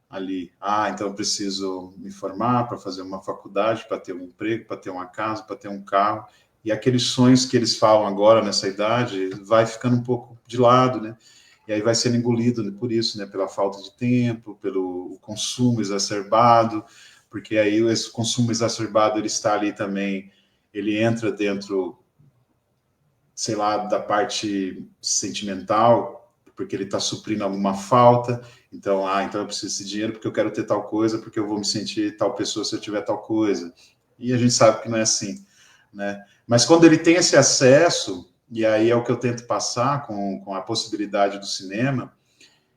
Ali, então eu preciso me formar para fazer uma faculdade, para ter um emprego, para ter uma casa, para ter um carro. E aqueles sonhos que eles falam agora nessa idade vai ficando um pouco de lado, né? E aí vai sendo engolido por isso, né? Pela falta de tempo, pelo consumo exacerbado, porque aí esse consumo exacerbado ele está ali também, ele entra dentro, sei lá, da parte sentimental, porque ele está suprindo alguma falta. Então, então eu preciso desse dinheiro porque eu quero ter tal coisa, porque eu vou me sentir tal pessoa se eu tiver tal coisa. E a gente sabe que não é assim, né? Mas quando ele tem esse acesso, e aí é o que eu tento passar com a possibilidade do cinema,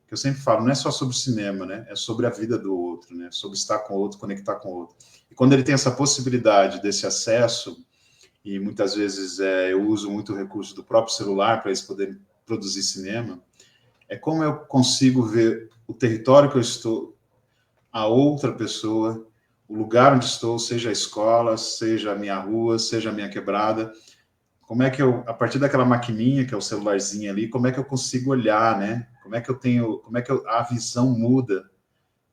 que eu sempre falo, não é só sobre o cinema, né? É sobre a vida do outro, né? Sobre estar com o outro, conectar com o outro. E quando ele tem essa possibilidade desse acesso, e muitas vezes eu uso muito o recurso do próprio celular para eles poderem produzir cinema, é como eu consigo ver o território que eu estou, a outra pessoa, o lugar onde estou, seja a escola, seja a minha rua, seja a minha quebrada, como é que eu, a partir daquela maquininha, que é o celularzinho ali, como é que eu consigo olhar, né? Como é que a visão muda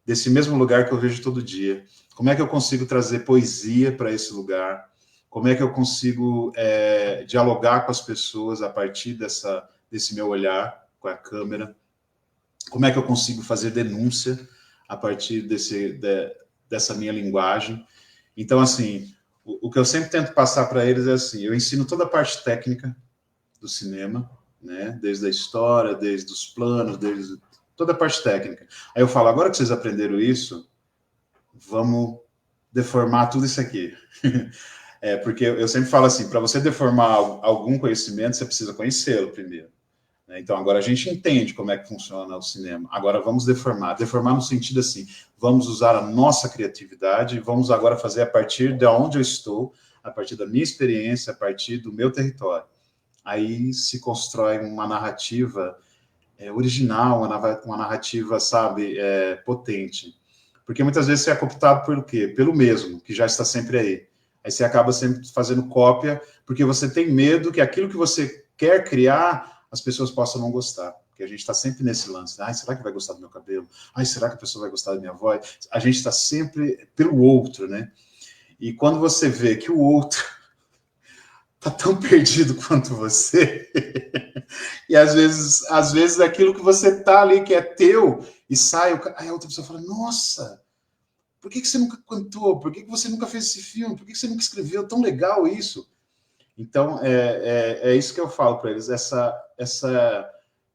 desse mesmo lugar que eu vejo todo dia? Como é que eu consigo trazer poesia para esse lugar? Como é que eu consigo dialogar com as pessoas a partir desse meu olhar com a câmera? Como é que eu consigo fazer denúncia a partir dessa minha linguagem? Então, assim, o que eu sempre tento passar para eles é assim, eu ensino toda a parte técnica do cinema, né? Desde a história, desde os planos, desde toda a parte técnica. Aí eu falo, agora que vocês aprenderam isso, vamos deformar tudo isso aqui. Porque eu sempre falo assim, para você deformar algum conhecimento, você precisa conhecê-lo primeiro. Então, agora a gente entende como é que funciona o cinema. Agora vamos deformar. Deformar no sentido assim, vamos usar a nossa criatividade, vamos agora fazer a partir de onde eu estou, a partir da minha experiência, a partir do meu território. Aí se constrói uma narrativa original, uma narrativa, sabe, potente. Porque muitas vezes você é cooptado pelo quê? Pelo mesmo, que já está sempre aí. Aí você acaba sempre fazendo cópia, porque você tem medo que aquilo que você quer criar, as pessoas possam não gostar. Porque a gente está sempre nesse lance. Será que vai gostar do meu cabelo? Será que a pessoa vai gostar da minha voz? A gente está sempre pelo outro, né? E quando você vê que o outro tá tão perdido quanto você, e às vezes aquilo que você tá ali, que é teu, e sai, aí a outra pessoa fala, nossa, por que você nunca cantou? Por que você nunca fez esse filme? Por que você nunca escreveu? Tão legal isso. Então, é isso que eu falo para eles,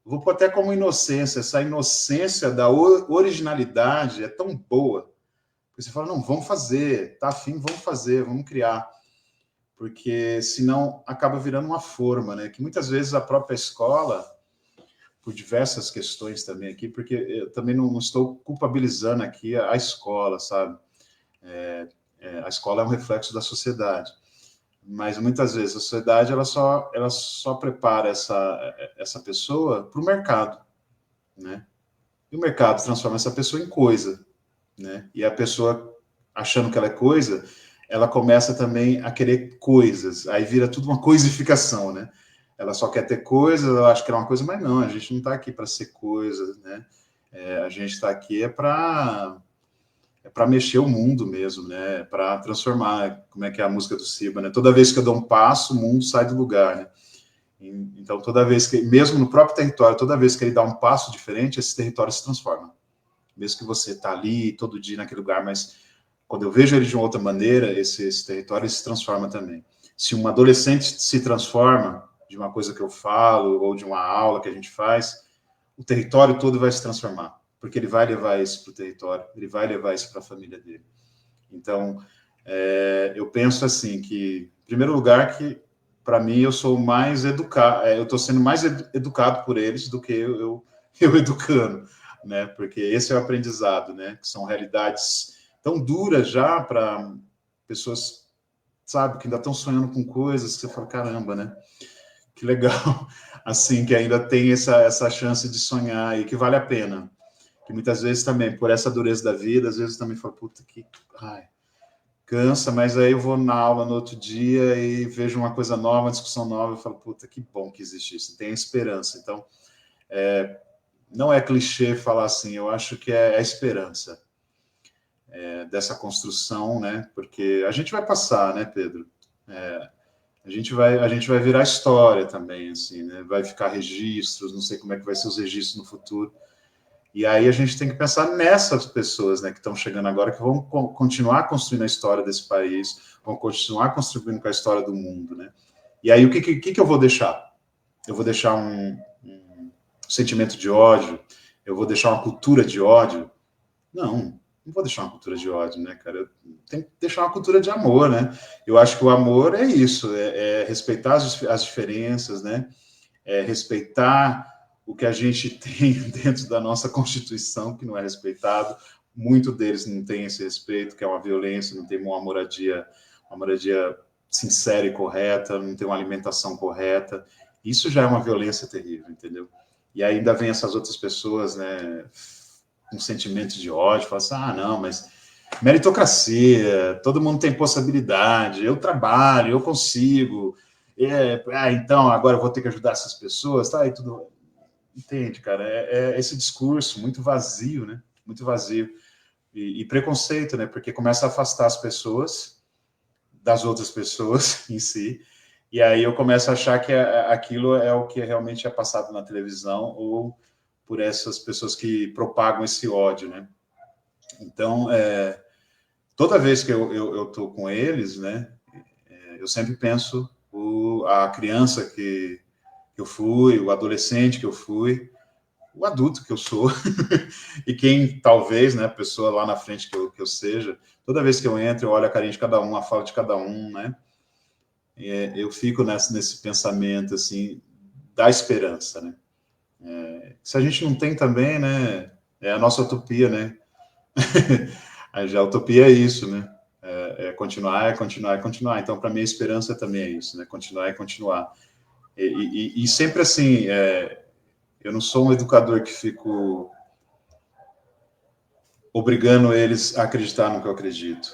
vou pôr até como inocência, essa inocência da originalidade é tão boa. Porque você fala, não, vamos fazer, tá afim, vamos fazer, vamos criar. Porque senão acaba virando uma forma, né? Que muitas vezes a própria escola, por diversas questões também aqui, porque eu também não estou culpabilizando aqui a escola, sabe? A escola é um reflexo da sociedade. Mas muitas vezes a sociedade ela só prepara essa pessoa para o mercado, né? E o mercado transforma essa pessoa em coisa, né? E a pessoa, achando que ela é coisa, ela começa também a querer coisas. Aí vira tudo uma coisificação, né? Ela só quer ter coisas, ela acha que é uma coisa, mas não, a gente não está aqui para ser coisa, né? A gente está aqui para mexer o mundo mesmo, né? Para transformar, como é que é a música do Siba, né? Toda vez que eu dou um passo, o mundo sai do lugar, né? Então, toda vez que, mesmo no próprio território, toda vez que ele dá um passo diferente, esse território se transforma. Mesmo que você está ali todo dia naquele lugar, mas quando eu vejo ele de uma outra maneira, esse território se transforma também. Se um adolescente se transforma de uma coisa que eu falo ou de uma aula que a gente faz, o território todo vai se transformar, porque ele vai levar isso para o território, ele vai levar isso para a família dele. Então, eu penso assim que, em primeiro lugar, que para mim eu sou mais educado, eu estou sendo mais educado por eles do que eu educando, né? Porque esse é o aprendizado, né? Que são realidades tão duras já para pessoas, sabe, que ainda estão sonhando com coisas que você fala, caramba, né? Que legal, assim, que ainda tem essa chance de sonhar e que vale a pena. Que muitas vezes também, por essa dureza da vida, às vezes também falo, puta, cansa, mas aí eu vou na aula no outro dia e vejo uma coisa nova, uma discussão nova, eu falo, puta, que bom que existe isso, tem esperança. Então, não é clichê falar assim, eu acho que é a esperança dessa construção, né? Porque a gente vai passar, né, Pedro? A gente vai virar história também, assim, né? Vai ficar registros, não sei como é que vai ser os registros no futuro. E aí a gente tem que pensar nessas pessoas, né, que estão chegando agora, que vão continuar construindo a história desse país, vão continuar contribuindo com a história do mundo, né? E aí o que eu vou deixar? Eu vou deixar um sentimento de ódio? Eu vou deixar uma cultura de ódio? Não vou deixar uma cultura de ódio, né, cara? Eu tenho que deixar uma cultura de amor, né? Eu acho que o amor é isso, é respeitar as diferenças, né? É respeitar o que a gente tem dentro da nossa Constituição, que não é respeitado. Muito deles não tem esse respeito, que é uma violência, não tem uma moradia sincera e correta, não tem uma alimentação correta. Isso já é uma violência terrível, entendeu? E ainda vem essas outras pessoas, né, com sentimento de ódio, falam assim, não, mas meritocracia, todo mundo tem possibilidade, eu trabalho, eu consigo, então agora eu vou ter que ajudar essas pessoas, tá? E tudo. Entende, cara? É esse discurso muito vazio, né? Muito vazio. E preconceito, né? Porque começa a afastar as pessoas das outras pessoas em si. E aí eu começo a achar que aquilo é o que realmente é passado na televisão ou por essas pessoas que propagam esse ódio, né? Então, toda vez que eu tô com eles, né? Eu sempre penso a criança que eu fui, o adolescente que eu fui, o adulto que eu sou, e quem talvez, né, a pessoa lá na frente que eu seja, toda vez que eu entro, eu olho a carinha de cada um, a fala de cada um, né? Eu fico nesse pensamento, assim, da esperança, né? Se a gente não tem também, né, é a nossa utopia, né? A utopia é isso, né? Continuar, continuar, continuar. Então, para mim, a esperança também é isso, né? Continuar e continuar. E sempre assim, eu não sou um educador que fico obrigando eles a acreditar no que eu acredito.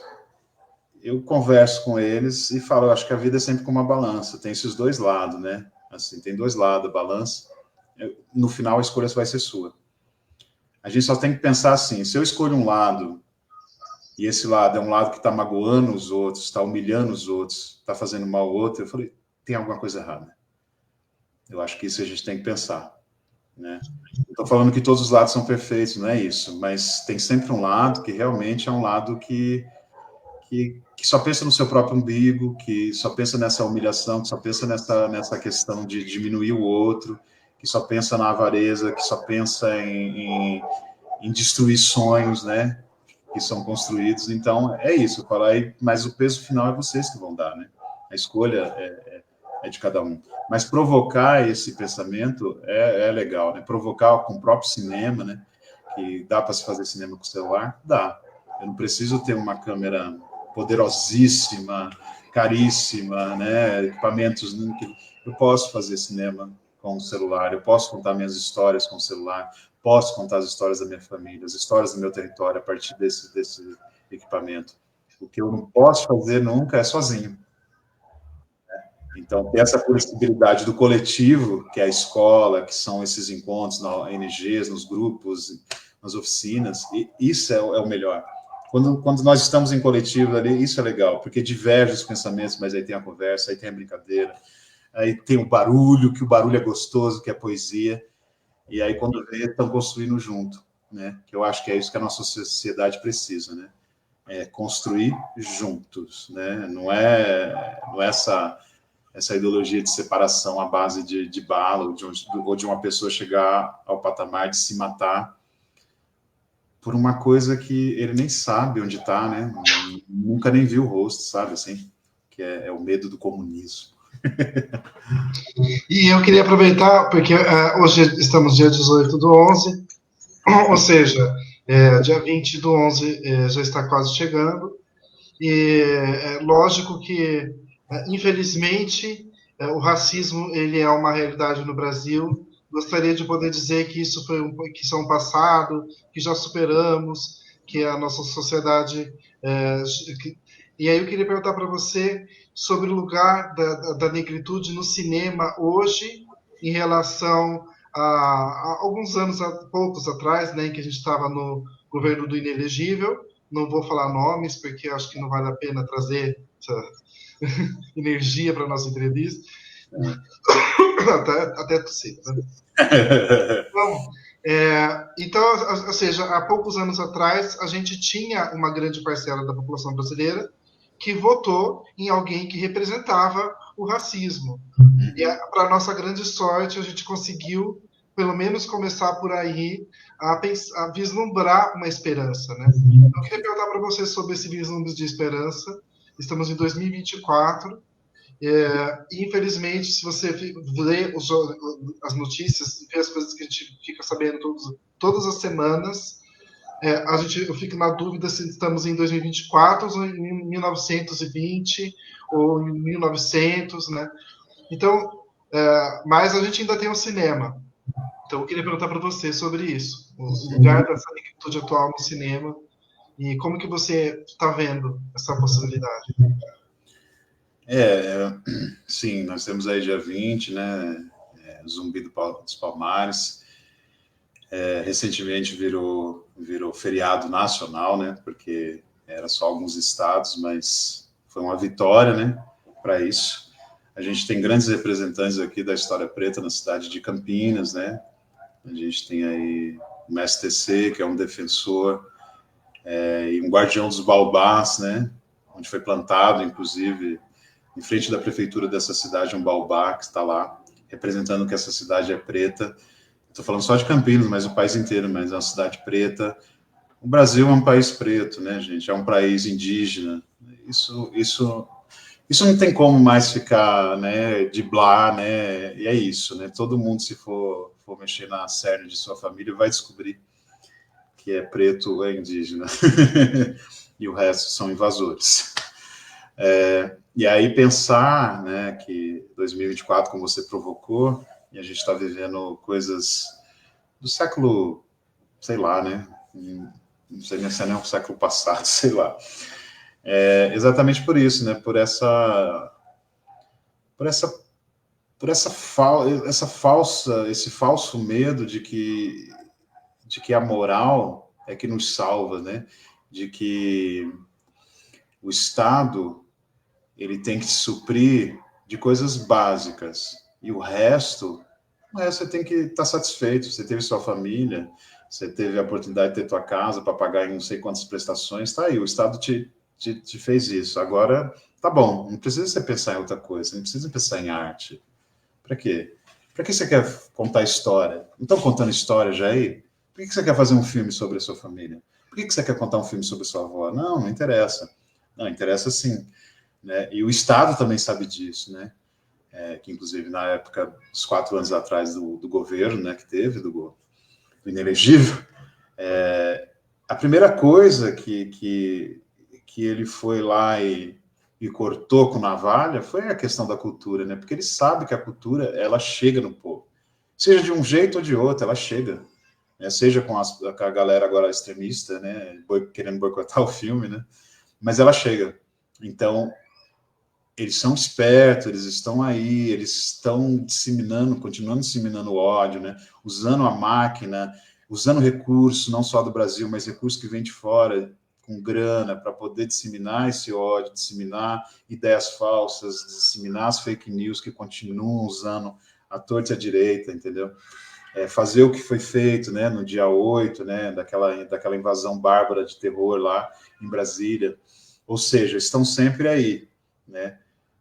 Eu converso com eles e falo, eu acho que a vida é sempre como uma balança, tem esses dois lados, né? Assim, tem dois lados, a balança. No final, a escolha vai ser sua. A gente só tem que pensar assim, se eu escolho um lado e esse lado é um lado que está magoando os outros, está humilhando os outros, está fazendo mal ao outro, eu falei, tem alguma coisa errada. Eu acho que isso a gente tem que pensar, né? Estou falando que todos os lados são perfeitos, não é isso, mas tem sempre um lado que realmente é um lado que só pensa no seu próprio umbigo, que só pensa nessa humilhação, que só pensa nessa questão de diminuir o outro, que só pensa na avareza, que só pensa em destruir sonhos, né, que são construídos. Então, é isso, falar aí, mas o peso final é vocês que vão dar, né? A escolha é de cada um. Mas provocar esse pensamento é legal, né? Provocar com o próprio cinema, né? Que dá para se fazer cinema com o celular? Dá. Eu não preciso ter uma câmera poderosíssima, caríssima, né? Equipamentos. Eu posso fazer cinema com o celular, eu posso contar minhas histórias com o celular, posso contar as histórias da minha família, as histórias do meu território a partir desse equipamento. O que eu não posso fazer nunca é sozinho. Então, ter essa possibilidade do coletivo, que é a escola, que são esses encontros na ONGs, nos grupos, nas oficinas, e isso é o melhor. Quando nós estamos em coletivo ali, isso é legal, porque diverge os pensamentos, mas aí tem a conversa, aí tem a brincadeira, aí tem o barulho, que o barulho é gostoso, que é poesia, e aí quando vê, estão construindo junto, né? Que eu acho que é isso que a nossa sociedade precisa, né? É construir juntos, né? Não é essa ideologia de separação à base de bala, ou de uma pessoa chegar ao patamar de se matar por uma coisa que ele nem sabe onde está, né? Nunca nem viu o rosto, sabe? Assim, que é o medo do comunismo. E eu queria aproveitar, porque hoje estamos dia 18 do 11, ou seja, dia 20 do 11 já está quase chegando, e é lógico que, infelizmente, o racismo ele é uma realidade no Brasil. Gostaria de poder dizer que isso que isso é um passado, que já superamos, que a nossa sociedade. E aí eu queria perguntar para você sobre o lugar da negritude no cinema hoje, em relação a alguns anos, poucos atrás, né, em que a gente estava no governo do inelegível. Não vou falar nomes, porque acho que não vale a pena trazer essa energia para a nossa entrevista. Até tossir, né? Então, ou seja, há poucos anos atrás, a gente tinha uma grande parcela da população brasileira que votou em alguém que representava o racismo. E, para nossa grande sorte, a gente conseguiu, pelo menos, começar por aí a vislumbrar uma esperança, né? Eu queria perguntar para você sobre esse vislumbre de esperança. Estamos em 2024. Infelizmente, se você lê as notícias, vê as coisas que a gente fica sabendo todas as semanas, eu fico na dúvida se estamos em 2024 ou em 1920 ou em 1900, né? Então, mas a gente ainda tem um cinema. Então, eu queria perguntar para você sobre isso, o lugar dessa negritude atual no cinema e como que você está vendo essa possibilidade. Sim, nós temos aí dia 20, né? Zumbi dos Palmares. Recentemente virou feriado nacional, né? Porque era só alguns estados, mas foi uma vitória, né? Para isso. A gente tem grandes representantes aqui da história preta na cidade de Campinas, né? A gente tem aí o Mestre TC, que é um defensor, e um guardião dos baobás, né? Onde foi plantado, inclusive, em frente da prefeitura dessa cidade, um baobá que está lá, representando que essa cidade é preta. Estou falando só de Campinas, mas o país inteiro, mas é uma cidade preta. O Brasil é um país preto, né, gente? É um país indígena. Isso não tem como mais ficar, né, de blá, né? E é isso, né? Todo mundo, se for mexer na cerne de sua família, vai descobrir que é preto ou é indígena. E o resto são invasores. E aí pensar, né, que 2024, como você provocou, e a gente está vivendo coisas do século, sei lá, né? Não sei nem se é nem o século passado, sei lá. Exatamente por isso, né? Por esse falso medo de que a moral é que nos salva, né? de que o Estado ele tem que se suprir de coisas básicas, e o resto você tem que estar satisfeito. Você teve sua família, você teve a oportunidade de ter tua casa para pagar em não sei quantas prestações, tá aí, o Estado te fez isso. Agora, tá bom, não precisa você pensar em outra coisa, não precisa pensar em arte. Para quê? Para que você quer contar história? Não estão contando história já aí? Por que você quer fazer um filme sobre a sua família? Por que você quer contar um filme sobre a sua avó? Não, não interessa. Não, interessa sim. Né? E o Estado também sabe disso, né? Que inclusive na época, dos 4 anos atrás do governo, né, que teve, do inelegível, a primeira coisa que ele foi lá e cortou com navalha foi a questão da cultura, né? Porque ele sabe que a cultura, ela chega no povo. Seja de um jeito ou de outro, ela chega. Né? Seja com a galera agora extremista, né? Querendo boicotar o filme, né? Mas ela chega. Então, eles são espertos, eles estão aí, eles estão disseminando, continuando disseminando o ódio, né? Usando a máquina, usando recursos, não só do Brasil, mas recursos que vêm de fora, com grana, para poder disseminar esse ódio, disseminar ideias falsas, disseminar as fake news que continuam usando a torta e a direita, entendeu? Fazer o que foi feito, né, no dia 8, né, daquela invasão bárbara de terror lá em Brasília. Ou seja, estão sempre aí, né?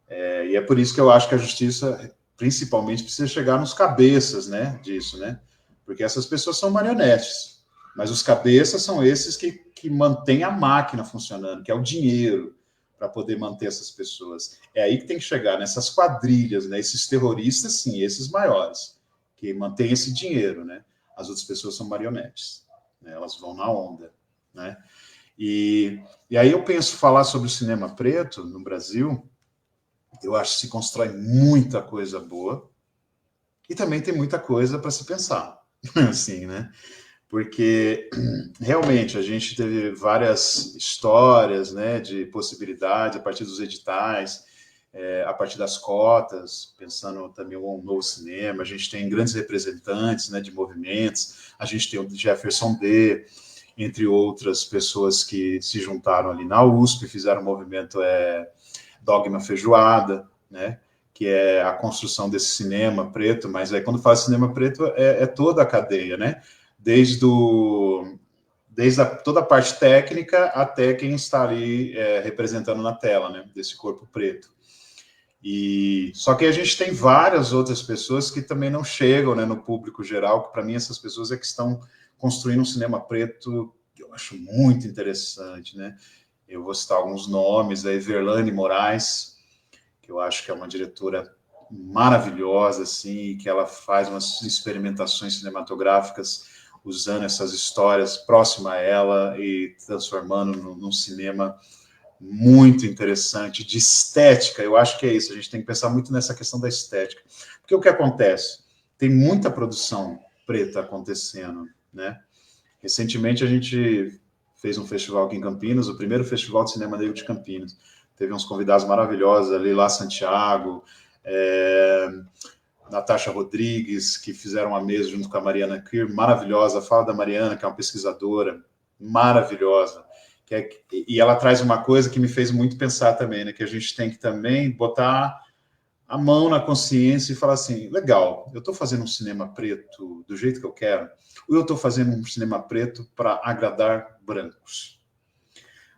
E é por isso que eu acho que a justiça, principalmente, precisa chegar nos cabeças, né, disso, né? Porque essas pessoas são marionetes, mas os cabeças são esses que mantêm a máquina funcionando, que é o dinheiro para poder manter essas pessoas. É aí que tem que chegar, nessas quadrilhas, né? Esses terroristas, sim, esses maiores, que mantêm esse dinheiro, né? As outras pessoas são marionetes, né? Elas vão na onda, né? E aí eu penso falar sobre o cinema preto no Brasil. Eu acho que se constrói muita coisa boa e também tem muita coisa para se pensar, assim, né? Porque realmente a gente teve várias histórias, né, de possibilidades a partir dos editais, a partir das cotas, pensando também um novo cinema. A gente tem grandes representantes, né, de movimentos. A gente tem o Jefferson D, entre outras pessoas que se juntaram ali na USP, fizeram o movimento Dogma Feijoada, né? Que é a construção desse cinema preto, mas aí quando fala cinema preto é toda a cadeia, né? Desde toda a parte técnica até quem está ali representando na tela, né? Desse corpo preto. E só que a gente tem várias outras pessoas que também não chegam, né, no público geral, que para mim essas pessoas é que estão construindo um cinema preto que eu acho muito interessante, né? Eu vou citar alguns nomes, a Everlane Moraes, que eu acho que é uma diretora maravilhosa, assim, que ela faz umas experimentações cinematográficas usando essas histórias próximas a ela e transformando num cinema muito interessante, de estética. Eu acho que é isso, a gente tem que pensar muito nessa questão da estética. Porque o que acontece? Tem muita produção preta acontecendo, né? Recentemente a gente fez um festival aqui em Campinas, o primeiro festival de cinema negro de Campinas. Teve uns convidados maravilhosos ali, lá Santiago, Natasha Rodrigues, que fizeram uma mesa junto com a Mariana Kir, maravilhosa. Fala da Mariana, que é uma pesquisadora maravilhosa. E ela traz uma coisa que me fez muito pensar também, né? Que a gente tem que também botar a mão na consciência e falar assim, legal, eu estou fazendo um cinema preto do jeito que eu quero, ou eu estou fazendo um cinema preto para agradar brancos?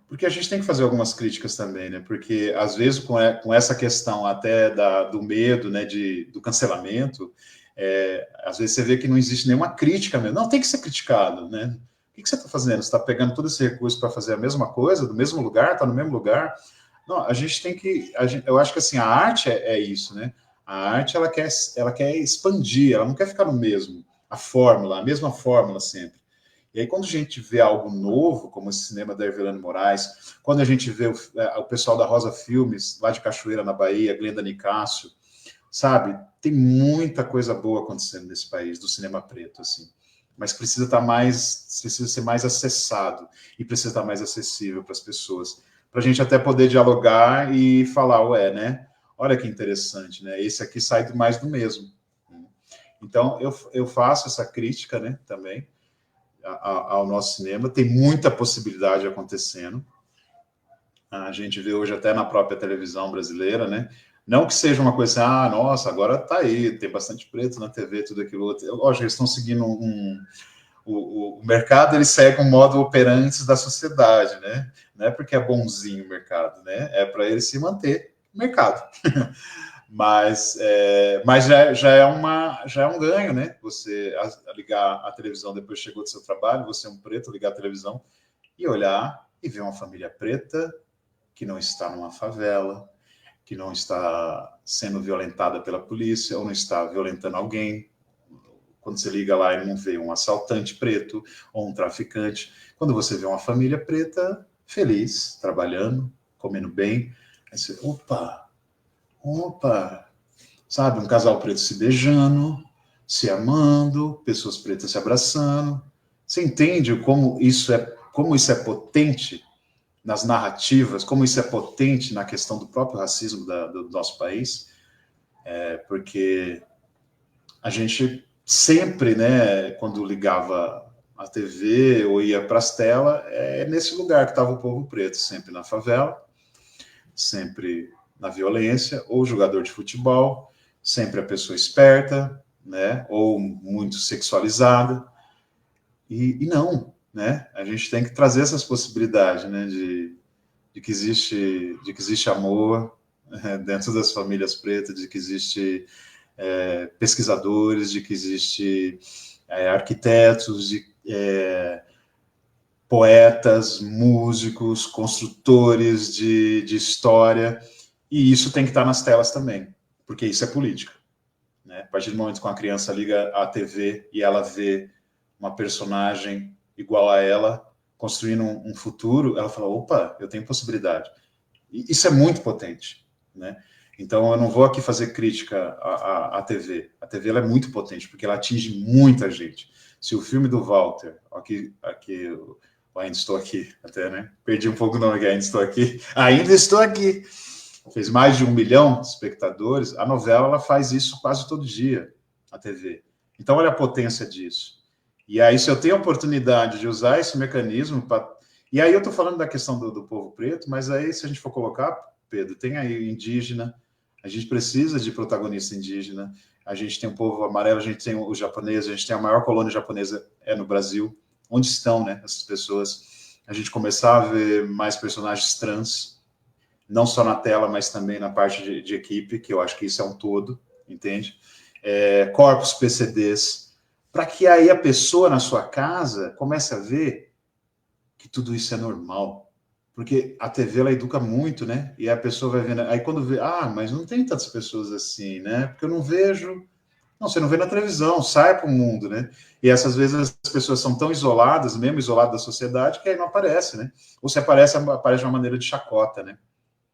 Porque a gente tem que fazer algumas críticas também, né? Porque, às vezes, com essa questão até do medo, né, do cancelamento, às vezes você vê que não existe nenhuma crítica mesmo. Não, tem que ser criticado, né? O que você está fazendo? Você está pegando todo esse recurso para fazer a mesma coisa, do mesmo lugar, está no mesmo lugar? Não, a gente tem que... eu acho que, assim, a arte é isso, né? A arte, ela quer expandir, ela não quer ficar no mesmo. A mesma fórmula sempre. E aí, quando a gente vê algo novo, como esse cinema da Everlane Moraes, quando a gente vê o pessoal da Rosa Filmes, lá de Cachoeira, na Bahia, Glenda Nicásio, sabe? Tem muita coisa boa acontecendo nesse país, do cinema preto, assim. Mas precisa ser mais acessado e precisa estar mais acessível para as pessoas. Para a gente até poder dialogar e falar, né? Olha que interessante, né? Esse aqui sai mais do mesmo. Então, eu faço essa crítica, né, também. ao nosso cinema. Tem muita possibilidade acontecendo. A gente vê hoje até na própria televisão brasileira, né? Não que seja uma coisa assim, nossa, agora tá aí, tem bastante preto na TV, tudo aquilo outro. Lógico, eles estão seguindo o mercado, ele segue um modo operante da sociedade, né? Não é porque é bonzinho o mercado, né? É para ele se manter no mercado. Mas já é um ganho, né? Você ligar a televisão depois chegou do seu trabalho, você é um preto, ligar a televisão e olhar e ver uma família preta que não está numa favela, que não está sendo violentada pela polícia ou não está violentando alguém. Quando você liga lá e não vê um assaltante preto ou um traficante, quando você vê uma família preta feliz, trabalhando, comendo bem, aí você, opa, sabe, um casal preto se beijando, se amando, pessoas pretas se abraçando. Você entende como isso é potente nas narrativas, como isso é potente na questão do próprio racismo do nosso país? Porque a gente sempre, né, quando ligava a TV ou ia para as telas, nesse lugar que estava o povo preto, sempre na favela, sempre na violência, ou jogador de futebol, sempre a pessoa esperta, né, ou muito sexualizada, e não, né, a gente tem que trazer essas possibilidades, né, de que existe amor dentro das famílias pretas, de que existe pesquisadores, de que existe arquitetos, de poetas, músicos, construtores de história, e isso tem que estar nas telas também, porque isso é política. Né? A partir do momento que uma criança liga à TV e ela vê uma personagem igual a ela, construindo um futuro, ela fala, opa, eu tenho possibilidade. E isso é muito potente, né? Então, eu não vou aqui fazer crítica à TV. A TV ela é muito potente, porque ela atinge muita gente. Se o filme do Walter, aqui eu ainda estou aqui, até, né? Perdi um pouco o nome, ainda estou aqui, fez mais de 1 milhão de espectadores, a novela ela faz isso quase todo dia, a TV. Então, olha a potência disso. E aí, se eu tenho a oportunidade de usar esse mecanismo para... E aí eu estou falando da questão do povo preto, mas aí, se a gente for colocar, Pedro, tem aí indígena, a gente precisa de protagonista indígena, a gente tem o povo amarelo, a gente tem os japoneses, a gente tem a maior colônia japonesa no Brasil. Onde estão, né, essas pessoas? A gente começar a ver mais personagens trans, não só na tela, mas também na parte de equipe, que eu acho que isso é um todo, entende? Corpos PCDs, para que aí a pessoa na sua casa comece a ver que tudo isso é normal. Porque a TV, ela educa muito, né? E a pessoa vai vendo... Aí quando vê, mas não tem tantas pessoas assim, né? Porque eu não vejo... Não, você não vê na televisão, sai para o mundo, né? E essas vezes as pessoas são tão isoladas, mesmo isoladas da sociedade, que aí não aparece, né? Ou se aparece de uma maneira de chacota, né?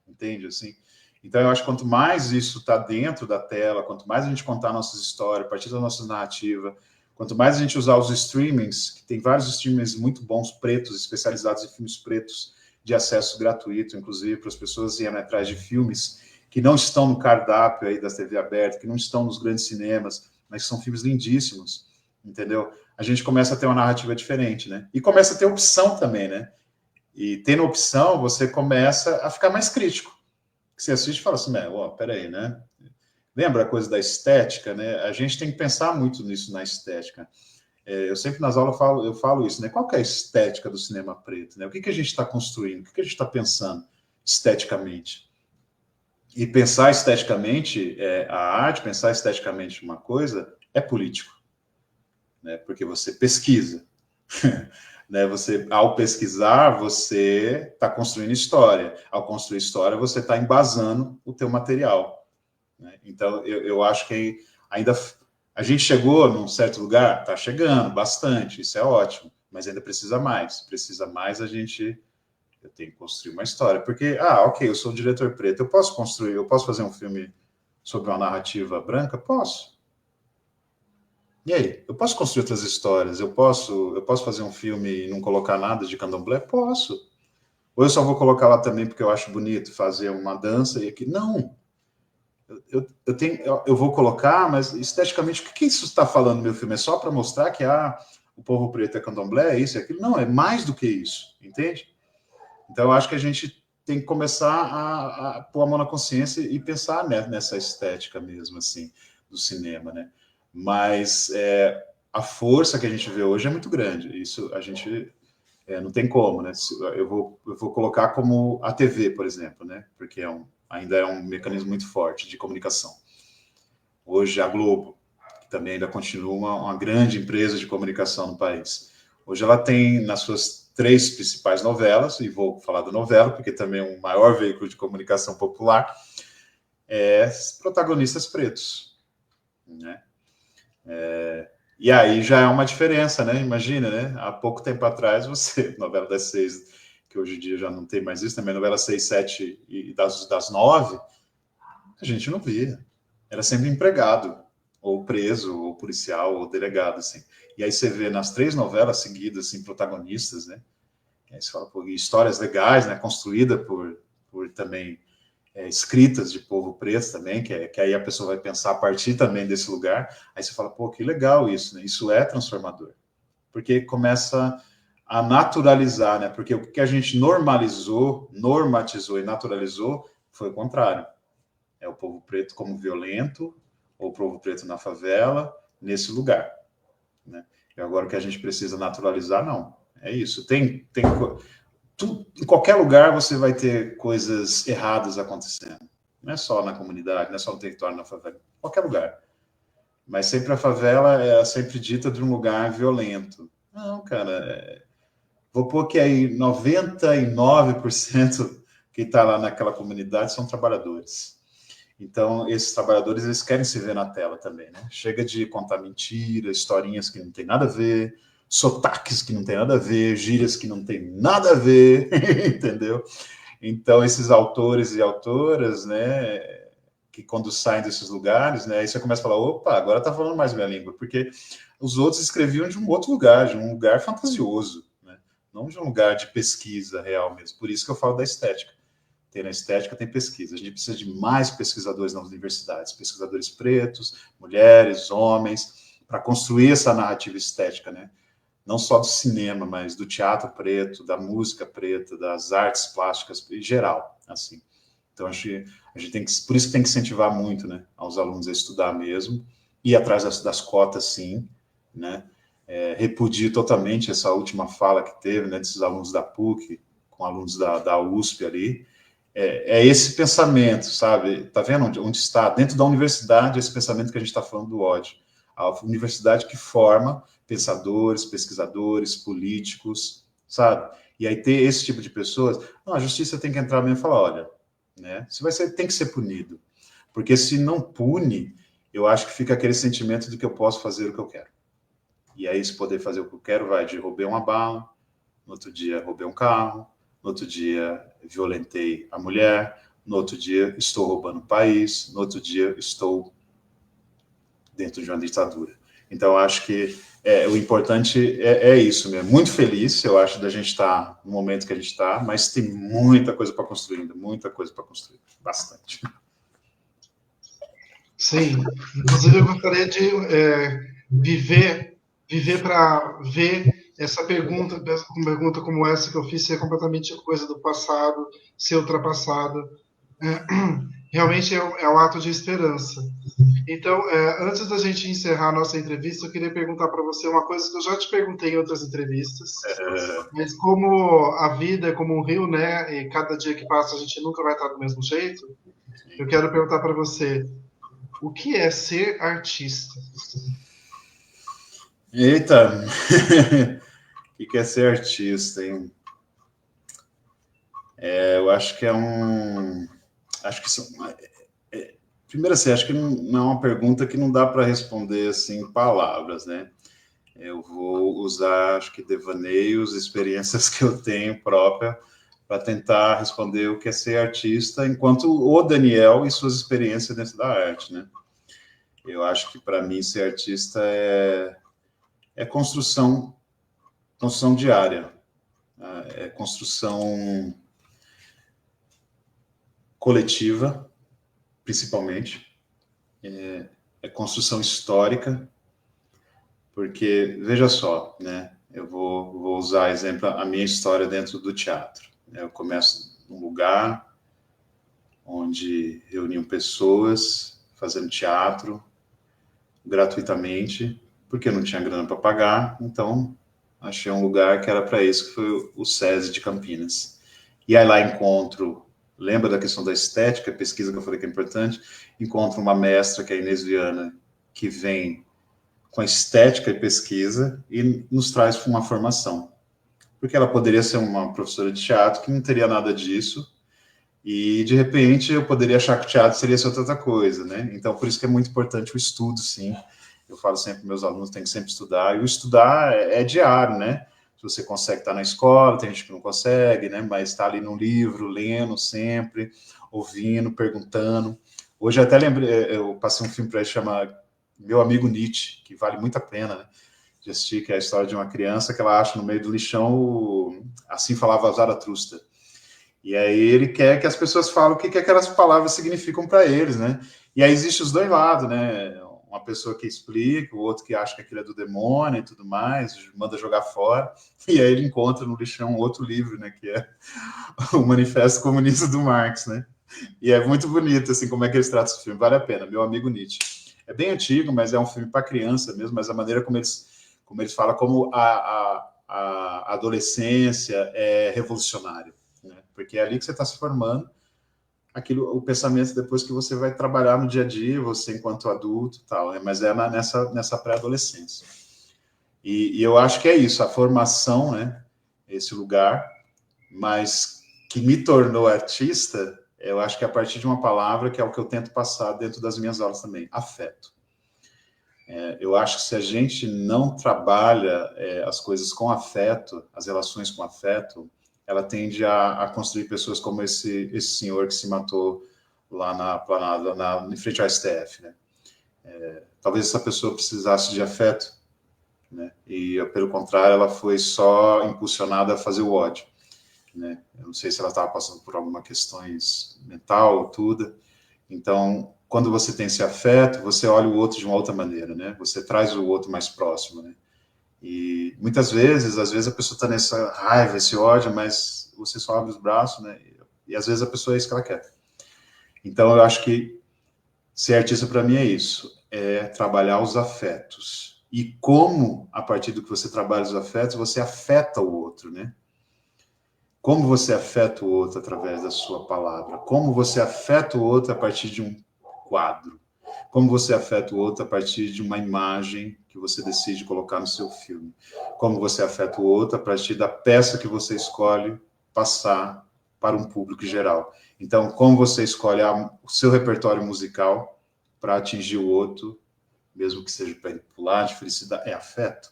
Entende, assim? Então, eu acho que quanto mais isso está dentro da tela, quanto mais a gente contar nossas histórias, a partir da nossa narrativa, quanto mais a gente usar os streamings, que tem vários streamings muito bons, pretos, especializados em filmes pretos, de acesso gratuito, inclusive, para as pessoas irem atrás de filmes que não estão no cardápio aí da TV aberta, que não estão nos grandes cinemas, mas que são filmes lindíssimos, entendeu? A gente começa a ter uma narrativa diferente, né? E começa a ter opção também, né? E tendo opção, você começa a ficar mais crítico. Você assiste e fala assim, peraí, né? Lembra a coisa da estética, né? A gente tem que pensar muito nisso na estética. Eu sempre nas aulas eu falo isso, né? Qual que é a estética do cinema preto? Né? O que a gente está construindo? O que a gente está pensando esteticamente? E pensar esteticamente a arte, pensar esteticamente uma coisa, é político. Né? Porque você pesquisa. Né? Você, ao pesquisar, você está construindo história. Ao construir história, você está embasando o teu material. Né? Então, eu acho que ainda... A gente chegou num certo lugar? Está chegando, bastante, isso é ótimo. Mas ainda precisa mais. Precisa mais eu tenho que construir uma história. Porque, ok, eu sou um diretor preto, eu posso fazer um filme sobre uma narrativa branca? Posso. E aí? Eu posso construir outras histórias? Eu posso fazer um filme e não colocar nada de candomblé? Posso. Ou eu só vou colocar lá também porque eu acho bonito fazer uma dança e aqui? Não. Eu vou colocar, mas esteticamente, o que isso está falando no meu filme? É só para mostrar que o povo preto é candomblé, é isso, é aquilo. Não, é mais do que isso, entende? Então, eu acho que a gente tem que começar a pôr a mão na consciência e pensar, né, nessa estética mesmo, assim, do cinema, né? Mas a força que a gente vê hoje é muito grande. Isso a gente não tem como, né? Eu vou colocar como a TV, por exemplo, né? Porque ainda é um mecanismo muito forte de comunicação. Hoje, a Globo, que também ainda continua uma grande empresa de comunicação no país. Hoje ela tem nas suas 3 principais novelas, e vou falar da novela, porque também é um maior veículo de comunicação popular, protagonistas pretos, né? E aí já é uma diferença, né? Imagina, né? Há pouco tempo atrás, novela das 6, que hoje em dia já não tem mais isso, também novela 6, 7 e das 9, a gente não via. Era sempre empregado, ou preso, ou policial, ou delegado, assim. E aí você vê nas 3 novelas seguidas, assim, protagonistas, né? Aí você fala, pô, histórias legais, né? Construída por também escritas de povo preto também, que aí a pessoa vai pensar a partir também desse lugar. Aí você fala, pô, que legal isso, né? Isso é transformador. Porque começa a naturalizar, né? Porque o que a gente normatizou e naturalizou foi o contrário. É o povo preto como violento, ou o povo preto na favela, nesse lugar, né? E agora o que a gente precisa naturalizar, não. É isso. Em qualquer lugar você vai ter coisas erradas acontecendo. Não é só na comunidade, não é só no território, na favela. Em qualquer lugar. Mas sempre a favela é sempre dita de um lugar violento. Não, cara. Vou pôr que aí 99% que está lá naquela comunidade são trabalhadores. Então, esses trabalhadores, eles querem se ver na tela também, né? Chega de contar mentiras, historinhas que não tem nada a ver, sotaques que não tem nada a ver, gírias que não tem nada a ver, entendeu? Então, esses autores e autoras, né, que quando saem desses lugares, né, aí você começa a falar, opa, agora tá falando mais minha língua, porque os outros escreviam de um outro lugar, de um lugar fantasioso, né? Não de um lugar de pesquisa real mesmo. Por isso que eu falo da estética. Tem na estética, tem pesquisa. A gente precisa de mais pesquisadores nas universidades, pesquisadores pretos, mulheres, homens, para construir essa narrativa estética, né? Não só do cinema, mas do teatro preto, da música preta, das artes plásticas em geral, assim. Então, a gente tem que, por isso que tem que incentivar muito, né, aos alunos a estudar mesmo, ir atrás das cotas, sim, né? Repudio totalmente essa última fala que teve, né, desses alunos da PUC, com alunos da USP ali, esse pensamento, sabe? Tá vendo onde está? Dentro da universidade, esse pensamento que a gente está falando do ódio. A universidade que forma pensadores, pesquisadores, políticos, sabe? E aí ter esse tipo de pessoas, não, a justiça tem que entrar mesmo e falar, olha, né? Tem que ser punido. Porque se não pune, eu acho que fica aquele sentimento de que eu posso fazer o que eu quero. E aí, se poder fazer o que eu quero, vai de roubei uma bala, no outro dia roubei um carro, no outro dia violentei a mulher, no outro dia estou roubando o país, no outro dia estou dentro de uma ditadura. Então, acho que o importante é isso mesmo. Muito feliz, eu acho, da gente estar no momento que a gente está, mas tem muita coisa para construir ainda, muita coisa para construir, bastante. Sim, inclusive eu gostaria de viver para ver essa pergunta como essa que eu fiz ser completamente coisa do passado, ser ultrapassada. Realmente é um ato de esperança. Então, antes da gente encerrar a nossa entrevista, eu queria perguntar para você uma coisa que eu já te perguntei em outras entrevistas, mas como a vida é como um rio, né? E cada dia que passa a gente nunca vai estar do mesmo jeito, eu quero perguntar para você, o que é ser artista? Eita! O que é ser artista, hein? Eu acho que Acho que são. Primeiro, assim, acho que não é uma pergunta que não dá para responder assim em palavras, né? Eu vou usar, acho que devaneios, experiências que eu tenho própria para tentar responder o que é ser artista, enquanto o Daniel e suas experiências dentro da arte, né? Eu acho que para mim ser artista é construção diária, é construção coletiva, principalmente, é construção histórica, Porque, veja só, né? Eu vou usar, exemplo, a minha história dentro do teatro. Eu começo num lugar onde reuniam pessoas fazendo teatro gratuitamente, porque não tinha grana para pagar, então achei um lugar que era para isso, que foi o SESI de Campinas. E aí lá encontro, lembra da questão da estética, pesquisa que eu falei que é importante, encontro uma mestra, que é a Inês Viana, que vem com a estética e pesquisa e nos traz uma formação. Porque ela poderia ser uma professora de teatro que não teria nada disso, e de repente eu poderia achar que o teatro seria só outra coisa, né? Então por isso que é muito importante o estudo, sim. Eu falo sempre para meus alunos, tem que sempre estudar, e o estudar é diário, né? Se você consegue estar na escola, tem gente que não consegue, né? Mas está ali no livro, lendo sempre, ouvindo, perguntando. Hoje eu até lembrei, eu passei um filme para ele chamar Meu Amigo Nietzsche, que vale muito a pena, né? De assistir, que é a história de uma criança que ela acha no meio do lixão, assim falava Zaratustra. E aí ele quer que as pessoas falem o que aquelas palavras significam para eles, né? E aí existe os dois lados, né? Uma pessoa que explica, o outro que acha que aquilo é do demônio e tudo mais, manda jogar fora. E aí ele encontra no lixão outro livro, né? Que é o Manifesto Comunista do Marx, né? E é muito bonito, assim, como é que eles tratam esse filme. Vale a pena, Meu Amigo Nietzsche. É bem antigo, mas é um filme para criança mesmo, mas a maneira como eles falam, como a adolescência é revolucionária, né? Porque é ali que você está se formando, o pensamento depois que você vai trabalhar no dia a dia, você enquanto adulto e tal, né? Mas é nessa pré-adolescência. E eu acho que é isso, a formação, né? Esse lugar, mas que me tornou artista, eu acho que é a partir de uma palavra que é o que eu tento passar dentro das minhas aulas também, afeto. Eu acho que se a gente não trabalha as coisas com afeto, as relações com afeto, ela tende a construir pessoas como esse senhor que se matou lá em frente ao STF, né? Talvez essa pessoa precisasse de afeto, né? E, pelo contrário, ela foi só impulsionada a fazer o ódio, né? Eu não sei se ela estava passando por alguma questões mental ou tudo. Então, quando você tem esse afeto, você olha o outro de uma outra maneira, né? Você traz o outro mais próximo, né? E muitas vezes, às vezes a pessoa está nessa raiva, esse ódio, mas você só abre os braços, né? E às vezes a pessoa é isso que ela quer. Então, eu acho que ser artista para mim é isso, é trabalhar os afetos. E como, a partir do que você trabalha os afetos, você afeta o outro, né? Como você afeta o outro através da sua palavra? Como você afeta o outro a partir de um quadro? Como você afeta o outro a partir de uma imagem que você decide colocar no seu filme? Como você afeta o outro a partir da peça que você escolhe passar para um público geral? Então, como você escolhe o seu repertório musical para atingir o outro, mesmo que seja para ele pular de felicidade, é afeto,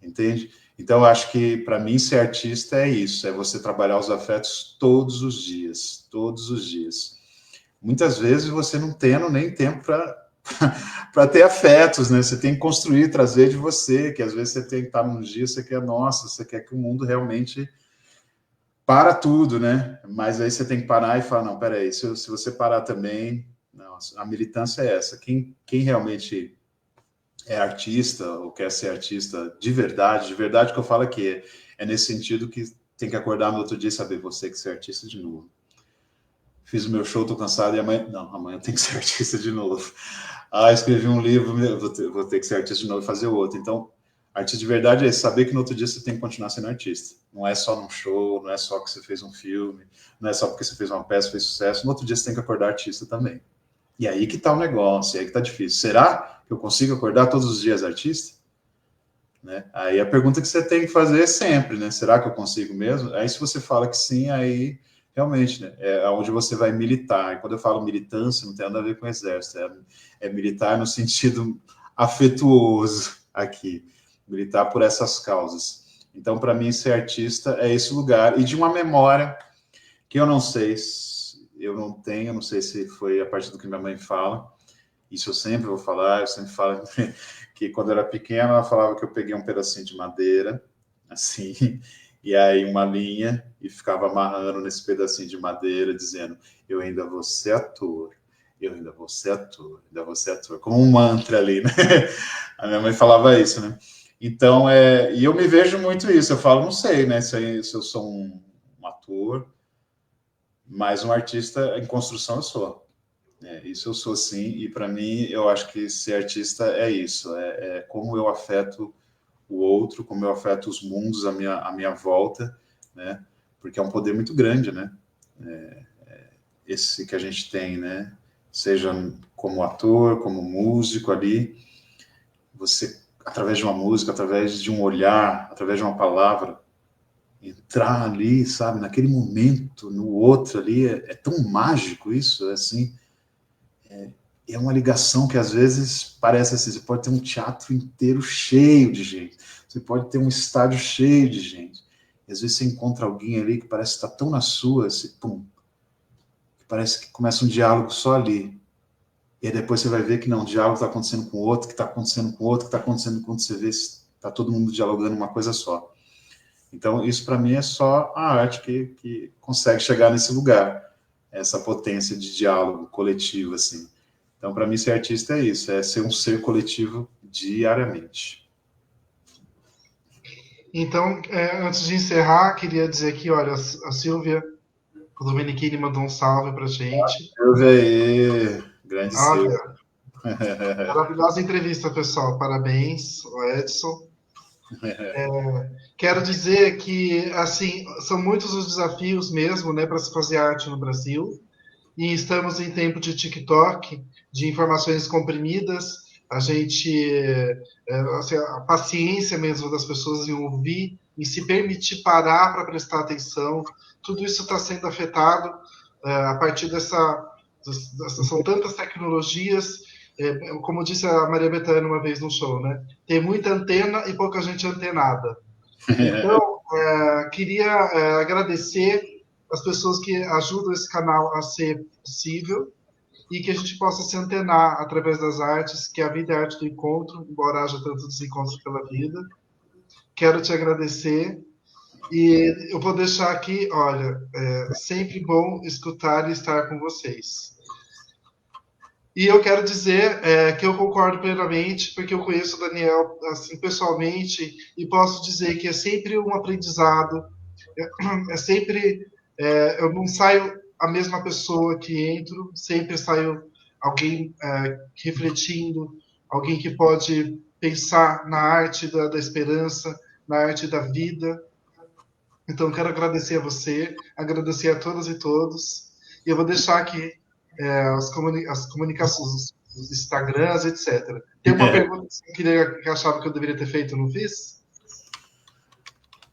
entende? Então, eu acho que, para mim, ser artista é isso, é você trabalhar os afetos todos os dias, todos os dias. Muitas vezes você não tendo nem tempo para ter afetos, né? Você tem que construir, trazer de você, que às vezes você tem que estar num dia, você quer, nossa, você quer que o mundo realmente para tudo, né? Mas aí você tem que parar e falar, não, peraí, se você parar também, não, a militância é essa. Quem realmente é artista ou quer ser artista de verdade que eu falo aqui é nesse sentido que tem que acordar no outro dia e saber você que ser artista de novo. Fiz o meu show, tô cansado e amanhã eu tenho que ser artista de novo. Escrevi um livro, vou ter que ser artista de novo e fazer outro. Então, artista de verdade é saber que no outro dia você tem que continuar sendo artista. Não é só num show, não é só que você fez um filme, não é só porque você fez uma peça, fez sucesso. No outro dia você tem que acordar artista também. E aí que tá o negócio, aí que tá difícil. Será que eu consigo acordar todos os dias artista? Né? Aí a pergunta que você tem que fazer é sempre, né? Será que eu consigo mesmo? Aí se você fala que sim, aí realmente, né? É onde você vai militar. E quando eu falo militância, não tem nada a ver com exército, é militar no sentido afetuoso aqui, militar por essas causas. Então, para mim, ser artista é esse lugar e de uma memória que eu não sei, eu não tenho, não sei se foi a partir do que minha mãe fala. Isso eu sempre vou falar, eu sempre falo que quando eu era pequena, ela falava que eu peguei um pedacinho de madeira, assim, e aí uma linha, e ficava amarrando nesse pedacinho de madeira, dizendo, eu ainda vou ser ator, eu ainda vou ser ator, ainda vou ser ator, como um mantra ali, né? A minha mãe falava isso, né? Então, e eu me vejo muito isso. Eu falo, não sei, né? Se eu sou um ator, mas um artista em construção eu sou. Isso eu sou sim, e para mim, eu acho que ser artista é isso. É como eu afeto o outro, como eu afeto os mundos à minha volta, né? Porque é um poder muito grande, né? Esse que a gente tem, né? Seja como ator, como músico ali, você, através de uma música, através de um olhar, através de uma palavra, entrar ali, sabe, naquele momento, no outro ali, é tão mágico isso, assim, é uma ligação que às vezes parece assim, você pode ter um teatro inteiro cheio de gente, você pode ter um estádio cheio de gente, e às vezes você encontra alguém ali que parece estar tão na sua, assim, pum, que parece que começa um diálogo só ali, e aí depois você vai ver que não, o diálogo está acontecendo com o outro, que está acontecendo com o outro, que está acontecendo quando você vê, está todo mundo dialogando uma coisa só. Então, isso para mim é só a arte que consegue chegar nesse lugar, essa potência de diálogo coletivo, assim. Então, para mim, ser artista é isso, é ser um ser coletivo diariamente. Então, antes de encerrar, queria dizer que, olha, a Silvia Domenichini mandou um salve pra gente. Eu aí, grande Silvio. Olha, maravilhosa entrevista, pessoal. Parabéns, o Edson. Quero dizer que, assim, são muitos os desafios mesmo, né, para se fazer arte no Brasil. E estamos em tempo de TikTok, de informações comprimidas. A gente, assim, a paciência mesmo das pessoas em ouvir, em se permitir parar para prestar atenção, tudo isso está sendo afetado a partir são tantas tecnologias, como disse a Maria Bethânia uma vez no show, né? Tem muita antena e pouca gente antenada. Então, queria agradecer as pessoas que ajudam esse canal a ser possível e que a gente possa se antenar através das artes, que a vida é a arte do encontro, embora haja tantos desencontros pela vida. Quero te agradecer e eu vou deixar aqui, olha, sempre bom escutar e estar com vocês. E eu quero dizer que eu concordo plenamente, porque eu conheço o Daniel assim, pessoalmente e posso dizer que é sempre um aprendizado, é sempre. Eu não saio a mesma pessoa que entro, sempre saio alguém refletindo, alguém que pode pensar na arte da esperança, na arte da vida. Então, quero agradecer a você, agradecer a todas e todos. E eu vou deixar aqui as comunicações, os Instagrams, etc. Tem uma pergunta que eu achava que eu deveria ter feito, não fiz?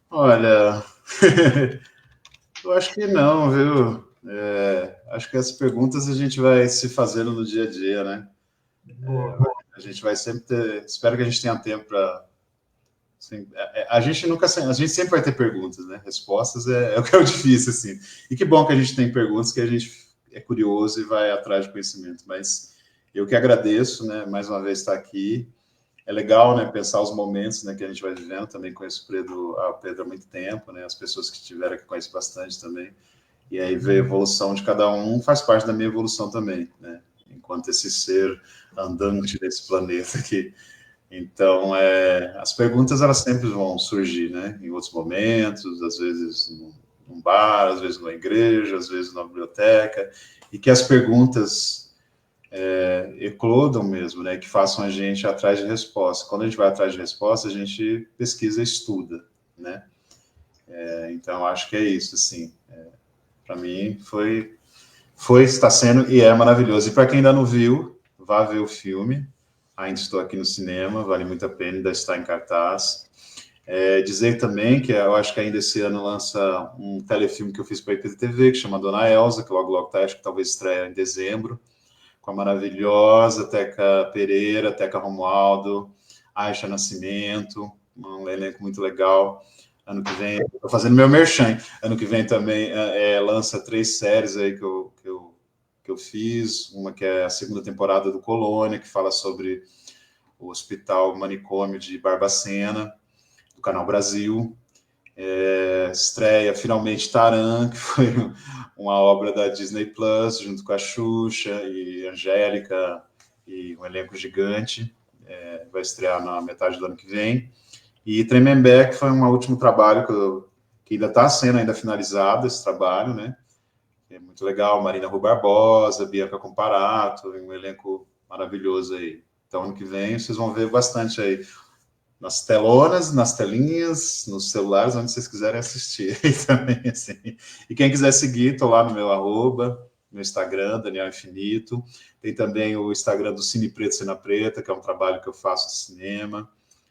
Olha, eu acho que não, viu? Acho que as perguntas a gente vai se fazendo no dia a dia, né? A gente vai sempre ter. Espero que a gente tenha tempo para. Assim, a gente nunca. A gente sempre vai ter perguntas, né? Respostas é o que é o difícil, assim. E que bom que a gente tem perguntas que a gente é curioso e vai atrás de conhecimento. Mas eu que agradeço, né? Mais uma vez estar aqui. É legal, né, pensar os momentos, né, que a gente vai vivendo. Também conheço o Pedro há muito tempo, né, as pessoas que estiveram aqui conheço bastante também. E aí ver a evolução de cada um faz parte da minha evolução também, né, enquanto esse ser andante desse planeta aqui. Então, as perguntas, elas sempre vão surgir, né, em outros momentos, às vezes num bar, às vezes numa igreja, às vezes numa biblioteca, e que as perguntas eclodam mesmo, né, que façam a gente ir atrás de resposta. Quando a gente vai atrás de resposta, a gente pesquisa e estuda, né? Então, acho que é isso, assim. Para mim, está sendo e é maravilhoso. E para quem ainda não viu, vá ver o filme. Ainda estou aqui no cinema, vale muito a pena, ainda está em cartaz. Dizer também que eu acho que ainda esse ano lança um telefilme que eu fiz para a IPTV, que chama Dona Elza, que logo tá, acho que talvez estreia em dezembro, com a maravilhosa Teca Pereira, Teca Romualdo, Aisha Nascimento, um elenco muito legal. Ano que vem, estou fazendo meu merchan. Ano que vem também lança 3 séries aí que eu fiz. Uma que é a segunda temporada do Colônia, que fala sobre o Hospital Manicômio de Barbacena, do Canal Brasil. Estreia finalmente Taran, que foi uma obra da Disney Plus, junto com a Xuxa e Angélica, e um elenco gigante. vai estrear na metade do ano que vem. E Tremembé, que foi um último trabalho que ainda está sendo ainda finalizado, esse trabalho, né? É muito legal, Marina Rui Barbosa, Bianca Comparato, um elenco maravilhoso aí. Então, ano que vem, vocês vão ver bastante aí nas telonas, nas telinhas, nos celulares, onde vocês quiserem assistir também, assim. E quem quiser seguir, estou lá no meu meu Instagram, Daniel Infinito. Tem também o Instagram do Cine Preto Cena Preta, que é um trabalho que eu faço de cinema.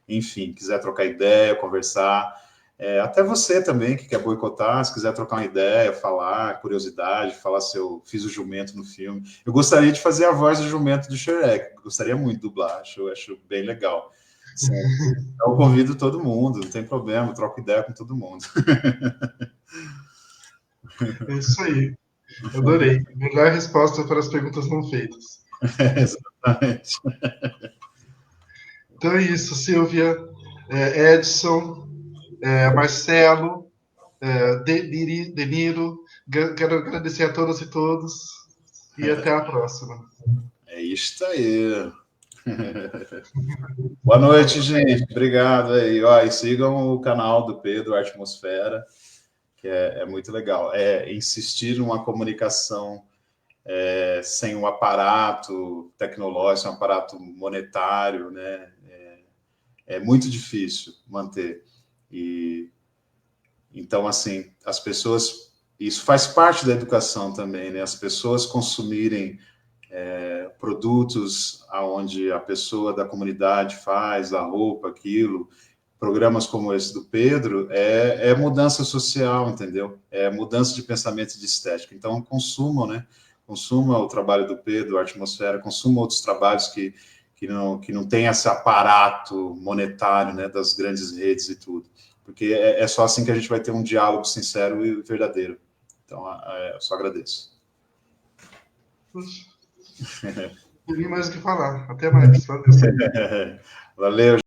Enfim, quiser trocar ideia, conversar. Até você também, que quer boicotar, se quiser trocar uma ideia, falar, curiosidade, falar se eu fiz o jumento no filme. Eu gostaria de fazer a voz do jumento do Shrek, gostaria muito de dublar, acho bem legal. Então, eu convido todo mundo, não tem problema, troco ideia com todo mundo. É isso aí. Adorei. Melhor resposta para as perguntas não feitas. Exatamente. Então é isso, Silvia, Edson, Marcelo, Deniro. Quero agradecer a todas e todos e até a próxima. É isso aí. Boa noite, gente. Obrigado aí. Ó, e sigam o canal do Pedro, Atmosfera, que é muito legal. Insistir numa comunicação sem um aparato tecnológico, sem um aparato monetário, né? É muito difícil manter. E então, assim, as pessoas... Isso faz parte da educação também, né? As pessoas consumirem produtos aonde a pessoa da comunidade faz a roupa, aquilo, programas como esse do Pedro, é mudança social, entendeu? É mudança de pensamento e de estética. Então, consumam, né? Consuma o trabalho do Pedro, a Atmosfera, consuma outros trabalhos que não tem esse aparato monetário, né, das grandes redes e tudo. Porque é só assim que a gente vai ter um diálogo sincero e verdadeiro. Então, eu só agradeço. Puxa. Não tem mais o que falar. Até mais. Valeu. Valeu.